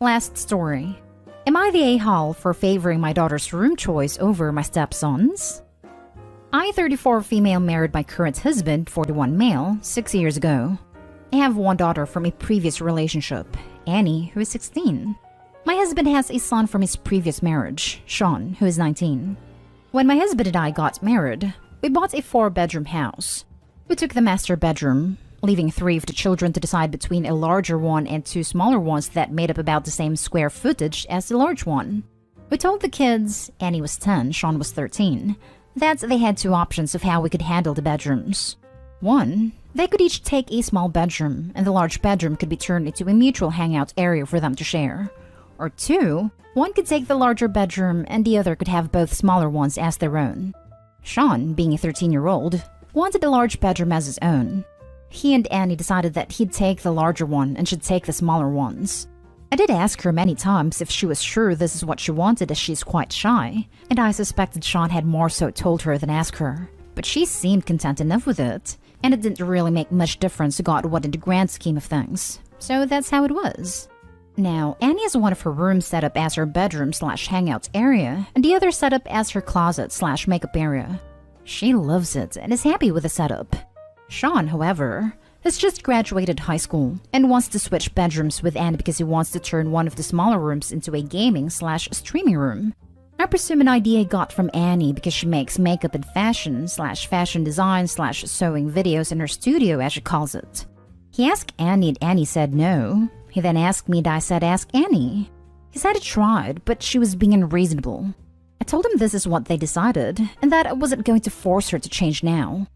Last story. Am I the a-hole for favoring my daughter's room choice over my stepson's? I, 34 female, married my current husband, 41 male, 6 years ago. I have one daughter from a previous relationship, Annie, who is 16. My husband has a son from his previous marriage, Sean, who is 19. When my husband and I got married, we bought a 4-bedroom house. We took the master bedroom, leaving 3 of the children to decide between a larger one and 2 smaller ones that made up about the same square footage as the large one. We told the kids, Annie was 10, Sean was 13, that they had 2 options of how we could handle the bedrooms. 1, they could each take a small bedroom, and the large bedroom could be turned into a mutual hangout area for them to share. Or 2, one could take the larger bedroom and the other could have both smaller ones as their own. Sean, being a 13-year-old, wanted the large bedroom as his own. He and Annie decided that he'd take the larger one and should take the smaller ones. I did ask her many times if she was sure this is what she wanted, as she's quite shy, and I suspected Sean had more so told her than asked her. But she seemed content enough with it, and it didn't really make much difference to God what in the grand scheme of things. So that's how it was. Now, Annie has one of her rooms set up as her bedroom/hangout area, and the other set up as her closet/makeup area. She loves it and is happy with the setup. Sean, however, has just graduated high school and wants to switch bedrooms with Annie because he wants to turn one of the smaller rooms into a gaming/streaming room. I presume an idea he got from Annie because she makes makeup and fashion/fashion design/sewing videos in her studio, as she calls it. He asked Annie and Annie said no. He then asked me and I said ask Annie. He said he tried, but she was being unreasonable. I told him this is what they decided and that I wasn't going to force her to change now.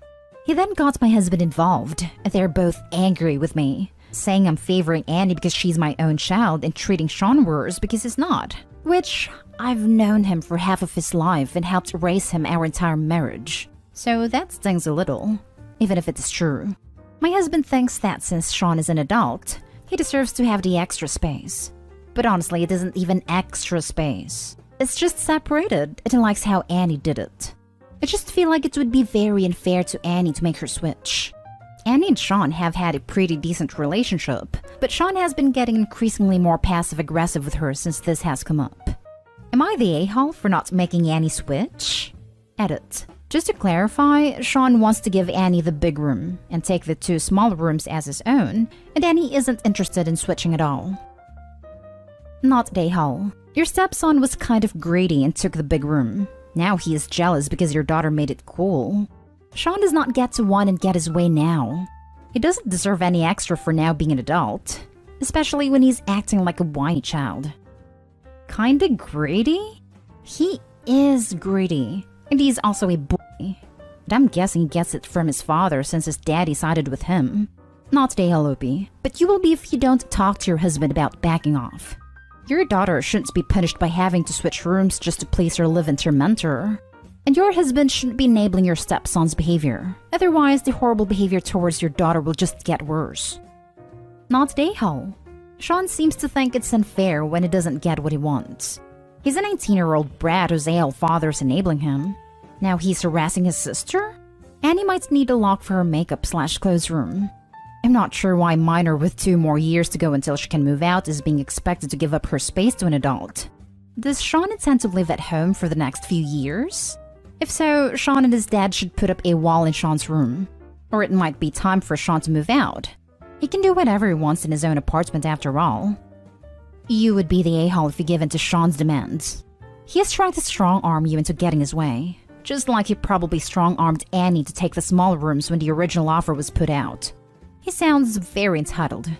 He then got my husband involved, and they're both angry with me, saying I'm favoring Annie because she's my own child and treating Sean worse because he's not. Which, I've known him for half of his life and helped raise him our entire marriage. So that stings a little, even if it is true. My husband thinks that since Sean is an adult, he deserves to have the extra space. But honestly, it isn't even extra space. It's just separated, and he likes how Annie did it. I just feel like it would be very unfair to Annie to make her switch. Annie and Sean have had a pretty decent relationship, but Sean has been getting increasingly more passive-aggressive with her since this has come up. Am I the a-hole for not making Annie switch? Edit. Just to clarify, Sean wants to give Annie the big room and take the 2 smaller rooms as his own, and Annie isn't interested in switching at all. Not the a-hole. Your stepson was kind of greedy and took the big room. Now he is jealous because your daughter made it cool. Sean does not get to whine and get his way now. He doesn't deserve any extra for now being an adult, especially when he's acting like a whiny child. Kinda greedy? He is greedy, and he's also a boy. But I'm guessing he gets it from his father since his daddy sided with him. Not the Opie, but you will be if you don't talk to your husband about backing off. Your daughter shouldn't be punished by having to switch rooms just to please her live-in tormentor. And your husband shouldn't be enabling your stepson's behavior. Otherwise, the horrible behavior towards your daughter will just get worse. Not the a-hole. Sean seems to think it's unfair when he doesn't get what he wants. He's a 19-year-old brat whose a-hole father is enabling him. Now he's harassing his sister? Annie might need a lock for her makeup/clothes room. I'm not sure why a minor with 2 more years to go until she can move out is being expected to give up her space to an adult. Does Sean intend to live at home for the next few years? If so, Sean and his dad should put up a wall in Sean's room. Or it might be time for Sean to move out. He can do whatever he wants in his own apartment after all. You would be the a-hole if you give in to Sean's demands. He is trying to strong-arm you into getting his way. Just like he probably strong-armed Annie to take the small rooms when the original offer was put out. He sounds very entitled.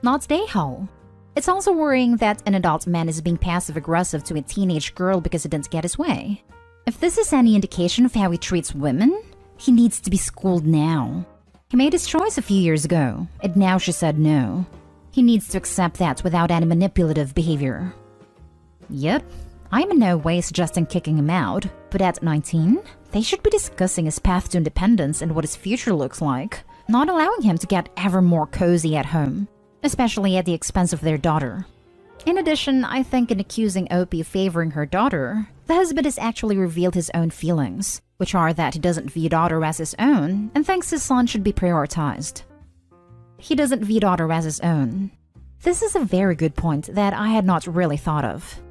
Not Dayhall. It's also worrying that an adult man is being passive-aggressive to a teenage girl because he didn't get his way. If this is any indication of how he treats women, he needs to be schooled now. He made his choice a few years ago, and now she said no. He needs to accept that without any manipulative behavior. Yep, I'm in no way suggesting kicking him out, but at 19, they should be discussing his path to independence and what his future looks like, not allowing him to get ever more cozy at home, especially at the expense of their daughter. In addition, I think in accusing Opie of favoring her daughter, the husband has actually revealed his own feelings, which are that he doesn't view daughter as his own and thinks his son should be prioritized. He doesn't view daughter as his own. This is a very good point that I had not really thought of.